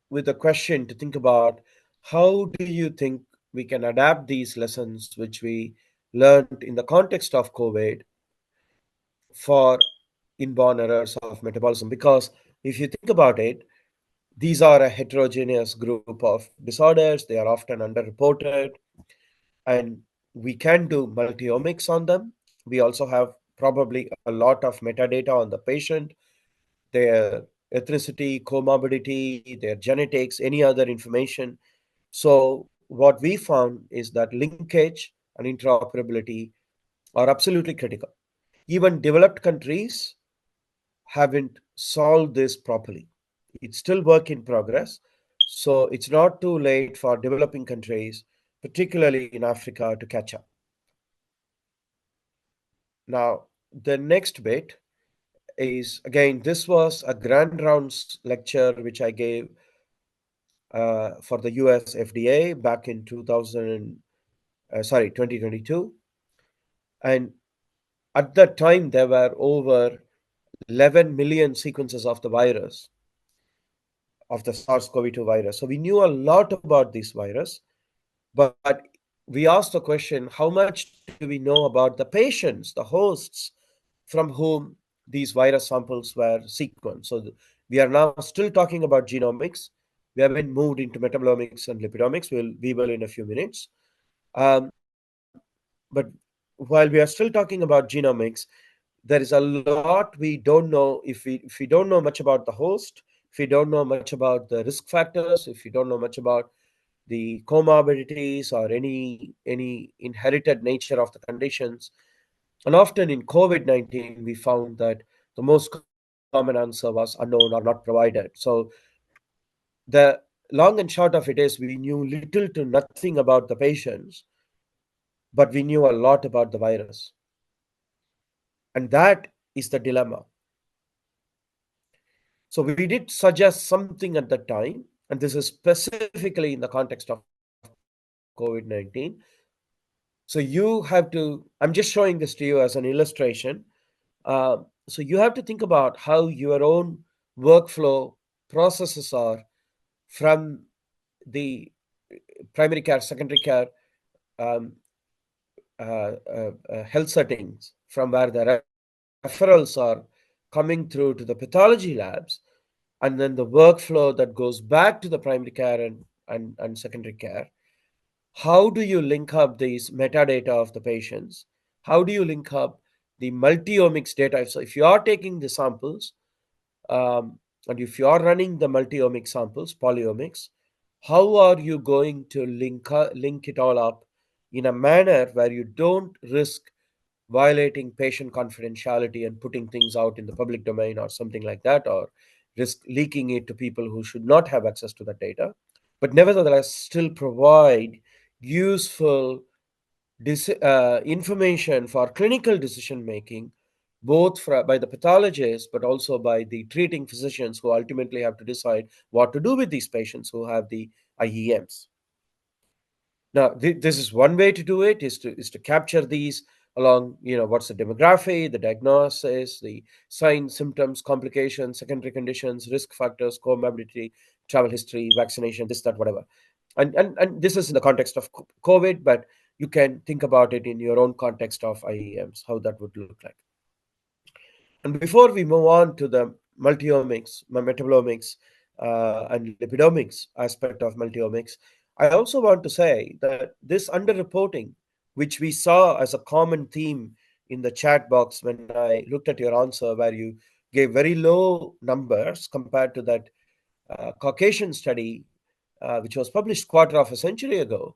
with a question to think about: how do you think we can adapt these lessons which we learned in the context of COVID for inborn errors of metabolism? Because if you think about it, these are a heterogeneous group of disorders. They are often underreported, and we can do multi-omics on them. We also have probably a lot of metadata on the patient, their ethnicity, comorbidity, their genetics, any other information. So what we found is that linkage and interoperability are absolutely critical. Even developed countries haven't solved this properly. It's still work in progress. So it's not too late for developing countries, particularly in Africa, to catch up. Now, the next bit is, again, this was a grand rounds lecture which I gave for the US FDA back in 2022. And at that time, there were over 11 million sequences of the virus, of the SARS-CoV-2 virus. So we knew a lot about this virus, but we asked the question, how much do we know about the patients, the hosts from whom these virus samples were sequenced? So we are now still talking about genomics. We haven't moved into metabolomics and lipidomics. We will in a few minutes. But while we are still talking about genomics, there is a lot we don't know. If we don't know much about the host, if we don't know much about the risk factors, if we don't know much about the comorbidities or any inherited nature of the conditions, and often in COVID-19 we found that the most common answer was unknown or not provided. So the long and short of it is, we knew little to nothing about the patients, but we knew a lot about the virus. And that is the dilemma. So we did suggest something at that time, and this is specifically in the context of COVID-19. So you have to, I'm just showing this to you as an illustration. So you have to think about how your own workflow processes are from the primary care, secondary care, um, health settings, from where the referrals are coming through to the pathology labs, and then the workflow that goes back to the primary care and secondary care. How do you link up these metadata of the patients? How do you link up the multi-omics data? So if you are taking the samples, and if you are running the multi-omics samples, polyomics, how are you going to link it all up in a manner where you don't risk violating patient confidentiality and putting things out in the public domain or something like that, or risk leaking it to people who should not have access to that data, but nevertheless still provide useful information for clinical decision making, both by the pathologists but also by the treating physicians, who ultimately have to decide what to do with these patients who have the IEMs. Now, this is one way to do it, is to capture these along, what's the demography, the diagnosis, the signs, symptoms, complications, secondary conditions, risk factors, comorbidity, travel history, vaccination, this, that, whatever. And this is in the context of COVID, but you can think about it in your own context of IEMs, how that would look like. And before we move on to the multi-omics, metabolomics, and lipidomics aspect of multi-omics, I also want to say that this underreporting, which we saw as a common theme in the chat box when I looked at your answer, where you gave very low numbers compared to that Caucasian study, which was published quarter of a century ago,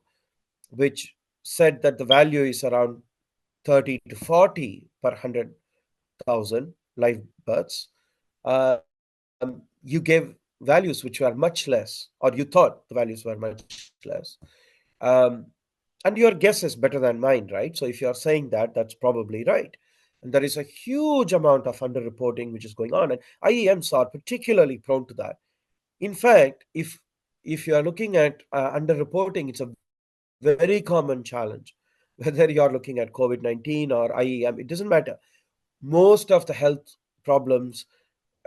which said that the value is around 30 to 40 per 100,000 live births. You gave values which were much less, or you thought the values were much less. Um, and your guess is better than mine, right? So if you're saying that, that's probably right. And there is a huge amount of underreporting which is going on, and IEMs are particularly prone to that. In fact, if you are looking at underreporting, it's a very common challenge. Whether you are looking at COVID-19 or IEM, it doesn't matter. Most of the health problems,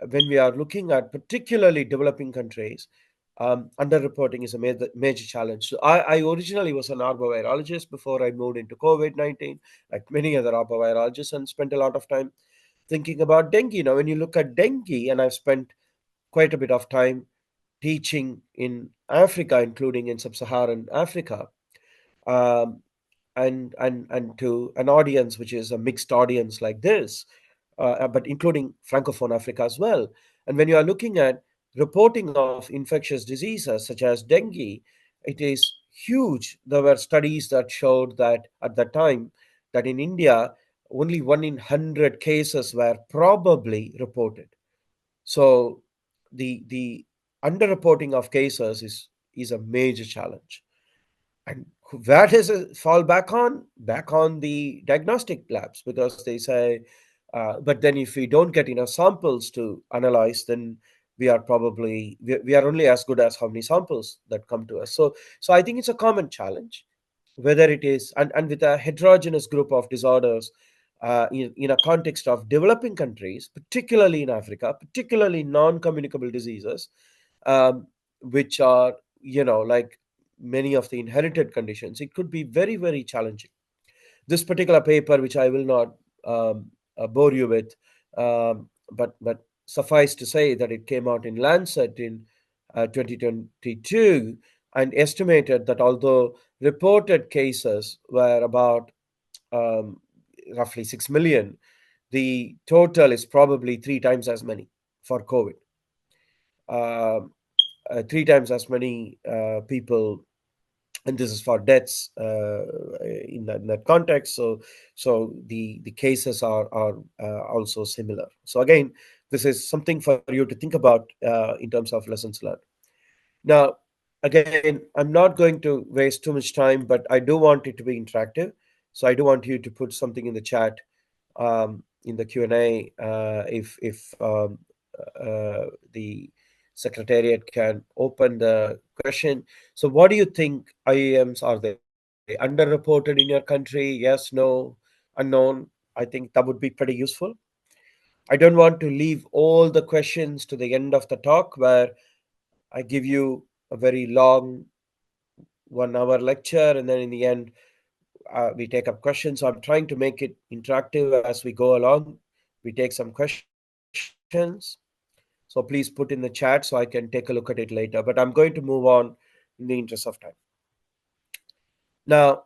when we are looking at particularly developing countries, underreporting is a major challenge. So I originally was an arbovirologist before I moved into COVID-19, like many other arbovirologists, and spent a lot of time thinking about dengue. Now, when you look at dengue, and I've spent quite a bit of time teaching in Africa, including in sub-Saharan Africa, um, and to an audience which is a mixed audience like this, but including Francophone Africa as well. And when you are looking at reporting of infectious diseases such as dengue, it is huge. There were studies that showed that at the time that in India, only 1 in 100 cases were probably reported. So the underreporting of cases is a major challenge. And where does it fall back on? Back on the diagnostic labs, because they say, but then if we don't get enough samples to analyze, then we are only as good as how many samples that come to us. So I think it's a common challenge, whether it is and with a heterogeneous group of disorders in a context of developing countries, particularly in Africa, particularly non-communicable diseases, which are, like many of the inherited conditions, it could be very, very challenging. This particular paper, which I will not bore you with, but suffice to say that it came out in Lancet in 2022 and estimated that although reported cases were about um, roughly 6 million, the total is probably 3 times as many for COVID. Um 3 times as many people, and this is for deaths in that context. So the cases are also similar. So again, this is something for you to think about in terms of lessons learned. Now, again, I'm not going to waste too much time, but I do want it to be interactive. So I do want you to put something in the chat, in the Q&A, if the secretariat can open the question. So what do you think IAMs, are they underreported in your country? Yes, no, unknown? I think that would be pretty useful. I don't want to leave all the questions to the end of the talk where I give you a very long 1 hour lecture and then in the end we take up questions. So I'm trying to make it interactive as we go along. We take some questions. So please put in the chat so I can take a look at it later. But I'm going to move on in the interest of time. Now,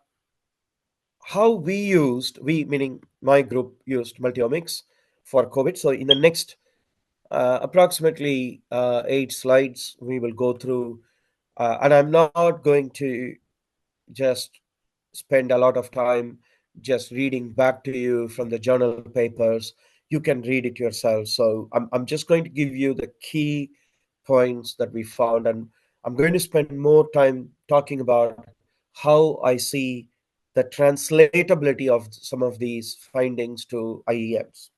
how we meaning my group used multi-omics for COVID. So in the next approximately 8 slides, we will go through, and I'm not going to just spend a lot of time just reading back to you from the journal papers. You can read it yourself. So I'm just going to give you the key points that we found, and I'm going to spend more time talking about how I see the translatability of some of these findings to IEMs.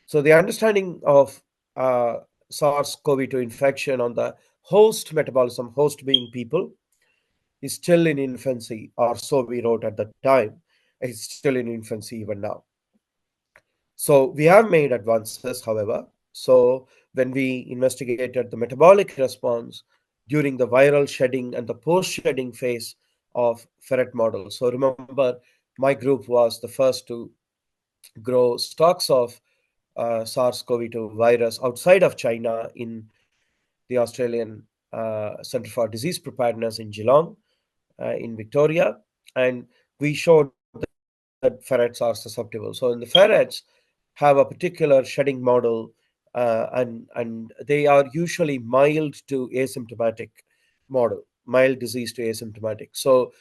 So the understanding of SARS-CoV-2 infection on the host metabolism, host being people, is still in infancy, or so we wrote at the time. It's still in infancy even now. So we have made advances, however. So when we investigated the metabolic response during the viral shedding and the post-shedding phase of ferret models. So remember, my group was the first to grow stocks of SARS-CoV-2 virus outside of China in the Australian Centre for Disease Preparedness in Geelong, in Victoria, and we showed that ferrets are susceptible. So in the ferrets have a particular shedding model, and they are usually mild to asymptomatic model, mild disease to asymptomatic. So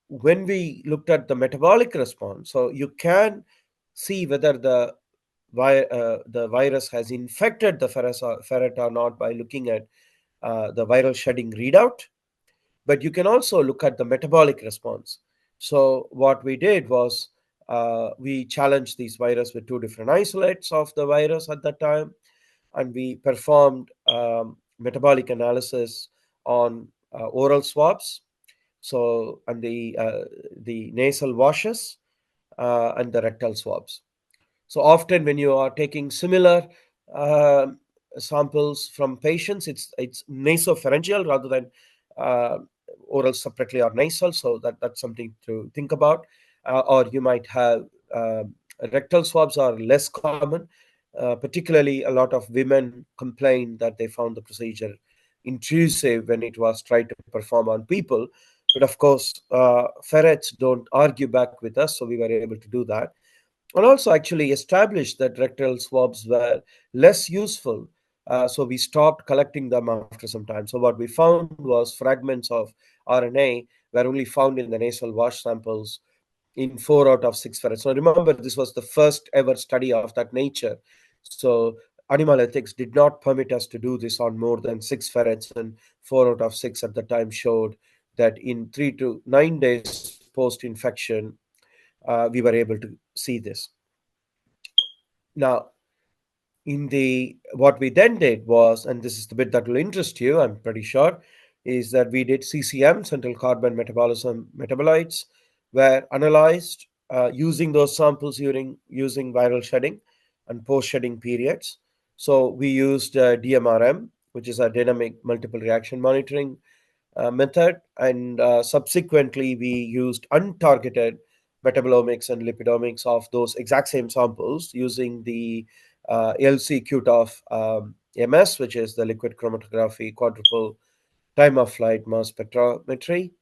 when we looked at the metabolic response, so you can see whether the virus has infected the ferret or not by looking at the viral shedding readout. But you can also look at the metabolic response. So what we did was we challenged these virus with 2 different isolates of the virus at that time, and we performed metabolic analysis on oral swabs, so and the nasal washes and the rectal swabs. So often when you are taking similar uh, samples from patients, it's nasopharyngeal rather than uh, oral separately or nasal. So that's something to think about. Or you might have rectal swabs are less common. Particularly, a lot of women complained that they found the procedure intrusive when it was tried to perform on people. But of course, ferrets don't argue back with us, so we were able to do that. and also actually established that rectal swabs were less useful. So we stopped collecting them after some time. So what we found was fragments of RNA were only found in the nasal wash samples in 4 out of 6 ferrets. So remember, this was the first ever study of that nature. So animal ethics did not permit us to do this on more than 6 ferrets, and 4 out of 6 at the time showed that in 3 to 9 days post infection, we were able to see this. Now, in the what we then did was, and this is the bit that will interest you, I'm pretty sure, is that we did CCM, central carbon metabolism metabolites, were analyzed using those samples during using viral shedding and post shedding periods. So we used DMRM, which is a dynamic multiple reaction monitoring method, and subsequently we used untargeted metabolomics and lipidomics of those exact same samples using the LC QTOF MS, which is the liquid chromatography quadruple time of flight mass spectrometry.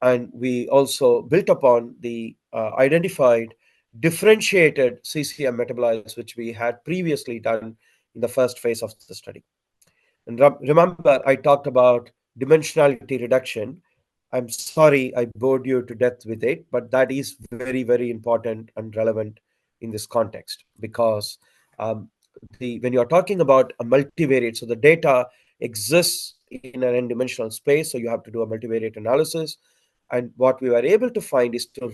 And we also built upon the identified differentiated CCM metabolites, which we had previously done in the first phase of the study. And remember, I talked about dimensionality reduction. I'm sorry I bored you to death with it, but that is very, very important and relevant in this context, because when you're talking about a multivariate, so the data exists in an n-dimensional space, so you have to do a multivariate analysis. And what we were able to find is to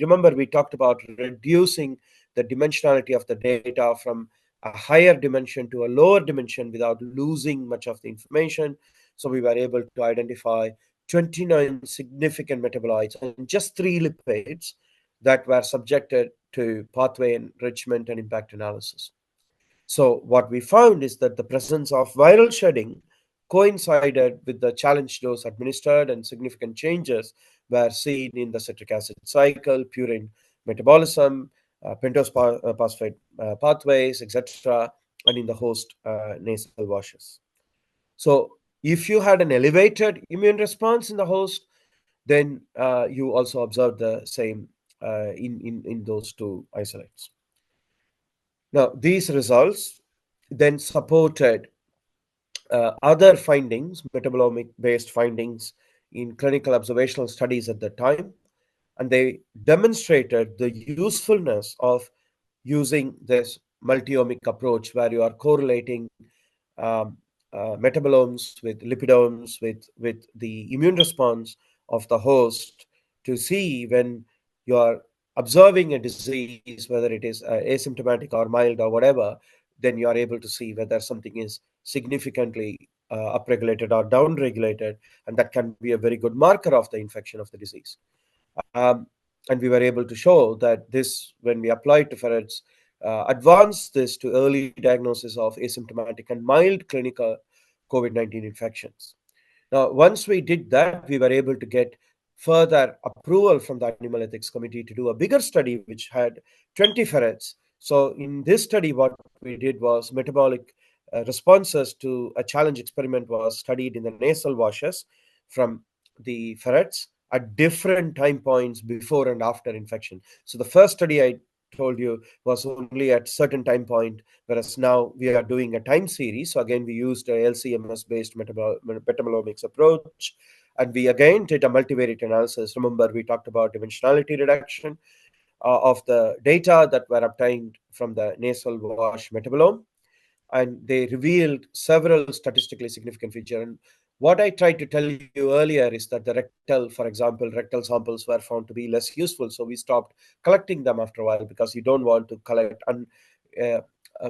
remember, we talked about reducing the dimensionality of the data from a higher dimension to a lower dimension without losing much of the information. So we were able to identify 29 significant metabolites and just 3 lipids that were subjected to pathway enrichment and impact analysis. So what we found is that the presence of viral shedding coincided with the challenge dose administered, and significant changes were seen in the citric acid cycle, purine metabolism, pentose phosphate pathways, etc., and in the host nasal washes. So if you had an elevated immune response in the host, then you also observed the same in those 2 isolates. Now, these results then supported other findings, metabolomic-based findings in clinical observational studies at the time, and they demonstrated the usefulness of using this multi-omic approach where you are correlating um, metabolomes with lipidomes with the immune response of the host to see when you are observing a disease, whether it is asymptomatic or mild or whatever, then you are able to see whether something is significantly upregulated or downregulated, and that can be a very good marker of the infection of the disease. Um, and we were able to show that this, when we applied to ferrets, advanced this to early diagnosis of asymptomatic and mild clinical COVID-19 infections. Now, once we did that, we were able to get further approval from the Animal Ethics Committee to do a bigger study, which had 20 ferrets. So in this study, what we did was metabolic responses to a challenge experiment was studied in the nasal washes from the ferrets at different time points before and after infection. So the first study I told you was only at certain time point, whereas now we are doing a time series. So again, we used a LCMS based metabolomics approach, and we again did a multivariate analysis. Remember, we talked about dimensionality reduction of the data that were obtained from the nasal wash metabolome, and they revealed several statistically significant features. And what I tried to tell you earlier is that the rectal, for example, rectal samples were found to be less useful. So we stopped collecting them after a while, because you don't want to collect uh,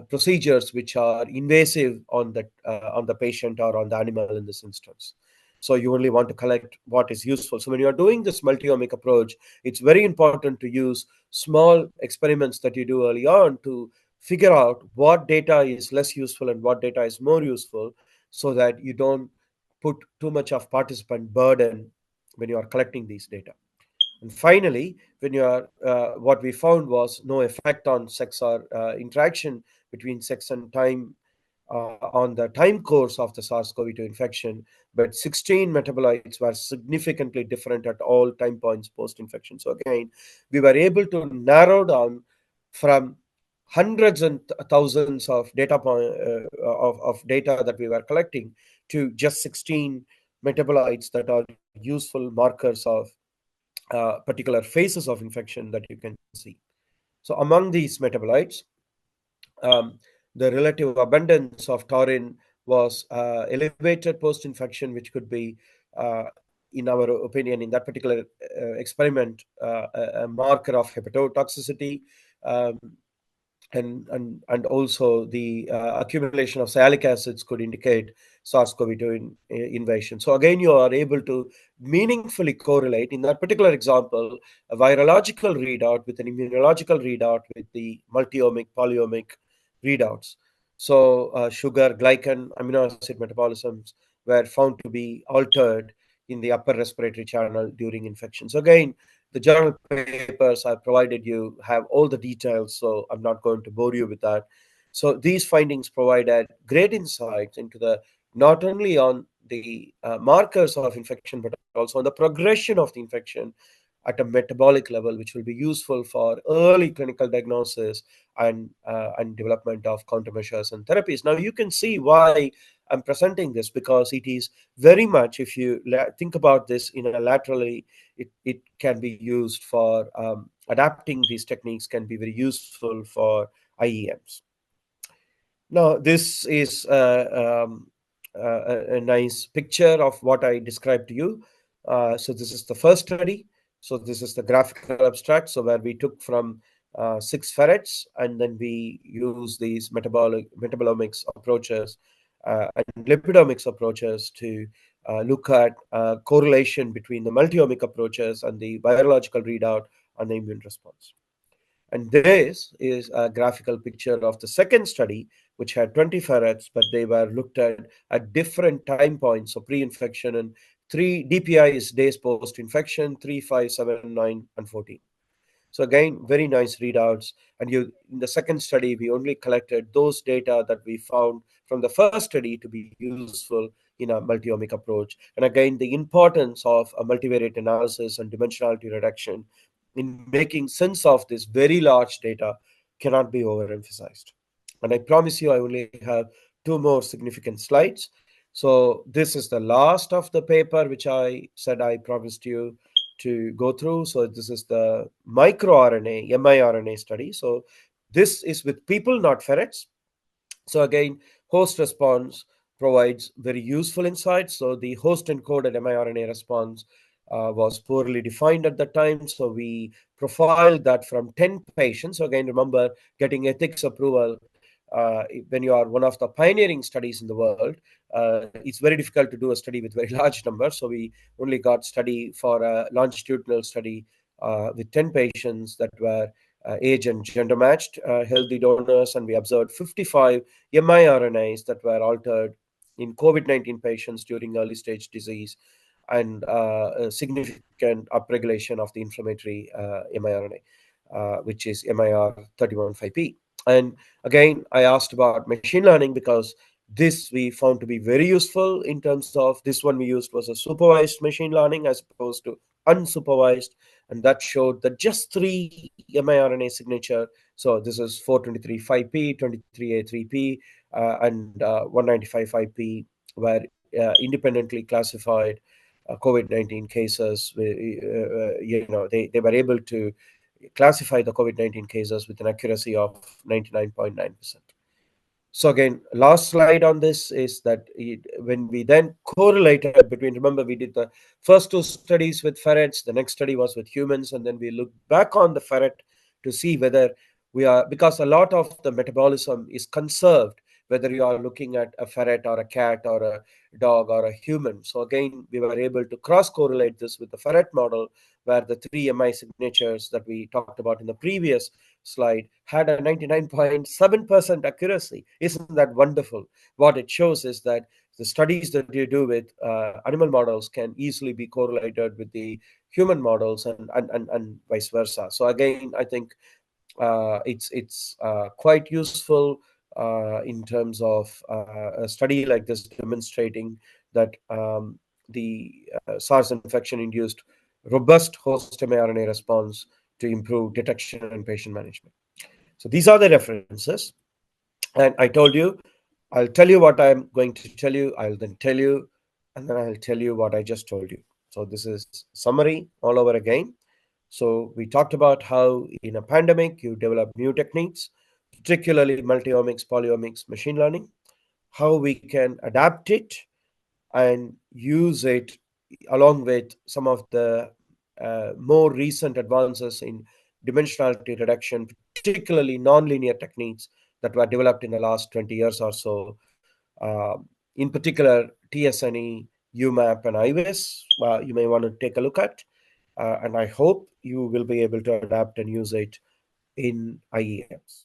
procedures which are invasive on the patient or on the animal in this instance. So you only want to collect what is useful. So when you are doing this multi-omic approach, it's very important to use small experiments that you do early on to figure out what data is less useful and what data is more useful, so that you don't put too much of participant burden when you are collecting these data. And finally, when you are what we found was no effect on sex or interaction between sex and time on the time course of the SARS-CoV-2 infection, but 16 metabolites were significantly different at all time points post-infection. So again, we were able to narrow down from hundreds and thousands of of data that we were collecting to just 16 metabolites that are useful markers of particular phases of infection that you can see. So among these metabolites, the relative abundance of taurine was elevated post-infection, which could be, in our opinion, in that particular experiment, a marker of hepatotoxicity, um, and also the accumulation of sialic acids could indicate SARS-CoV-2 invasion. So again, you are able to meaningfully correlate, in that particular example, a virological readout with an immunological readout with the multi-omic, polyomic readouts. So sugar, glycan, amino acid metabolisms were found to be altered in the upper respiratory channel during infection. So again, the journal papers I provided you have all the details, so I'm not going to bore you with that. So these findings provided great insights into the not only on the markers of infection, but also on the progression of the infection at a metabolic level, which will be useful for early clinical diagnosis and development of countermeasures and therapies. Now you can see why I'm presenting this, because it is very much, if you think about this in a laterally, it can be used for adapting these techniques, can be very useful for IEMs. Now, this is a nice picture of what I described to you. So this is the first study. So this is the graphical abstract. So where we took from 6 ferrets, and then we use these metabolomics approaches and lipidomics approaches to look at correlation between the multi-omic approaches and the virological readout and the immune response. And this is a graphical picture of the second study, which had 20 ferrets, but they were looked at different time points, so pre-infection, and 3 DPI is days post-infection, 3, 5, 7, 9, and 14. So again, very nice readouts. And in the second study, we only collected those data that we found from the first study to be useful in a multi-omic approach. And again, the importance of a multivariate analysis and dimensionality reduction in making sense of this very large data cannot be overemphasized. And I promise you, I only have 2 more significant slides. So this is the last of the paper, which I said I promised you to go through. So this is the microRNA, miRNA study. So this is with people, not ferrets. So again, host response provides very useful insights. So the host encoded miRNA response was poorly defined at the time. So we profiled that from 10 patients. So again, remember, getting ethics approval when you are one of the pioneering studies in the world, it's very difficult to do a study with very large numbers. So we only got study for a longitudinal study with 10 patients that were age and gender matched, healthy donors, and we observed 55 miRNAs that were altered in COVID-19 patients during early stage disease, and a significant upregulation of the inflammatory miRNA, which is MIR31-5P. And again, I asked about machine learning because this we found to be very useful in terms of this one we used was a supervised machine learning as opposed to unsupervised, and that showed that just 3 miRNA signature. So this is 423-5P, 23A3P, and 195-5P were independently classified COVID-19 cases. They were able to classify the COVID-19 cases with an accuracy of 99.9%. So again, last slide on this is that when we then correlated between, remember we did the first 2 studies with ferrets, the next study was with humans, and then we looked back on the ferret to see whether we are, because a lot of the metabolism is conserved, whether you are looking at a ferret or a cat or a dog or a human. So again, we were able to cross-correlate this with the ferret model, where the 3 MI signatures that we talked about in the previous slide had a 99.7% accuracy. Isn't that wonderful? What it shows is that the studies that you do with animal models can easily be correlated with the human models, and vice versa. So again, I think it's quite useful in terms of a study like this demonstrating that the SARS infection induced robust host mRNA response to improve detection and patient management. So these are the references. And I told you, I'll tell you what I'm going to tell you. I'll then tell you, and then I'll tell you what I just told you. So this is summary all over again. So we talked about how in a pandemic, you develop new techniques, particularly multi-omics, polyomics, machine learning, how we can adapt it and use it along with some of the more recent advances in dimensionality reduction, particularly nonlinear techniques that were developed in the last 20 years or so. In particular, TSNE, UMAP, and IWIS, you may want to take a look at. And I hope you will be able to adapt and use it in IEMs.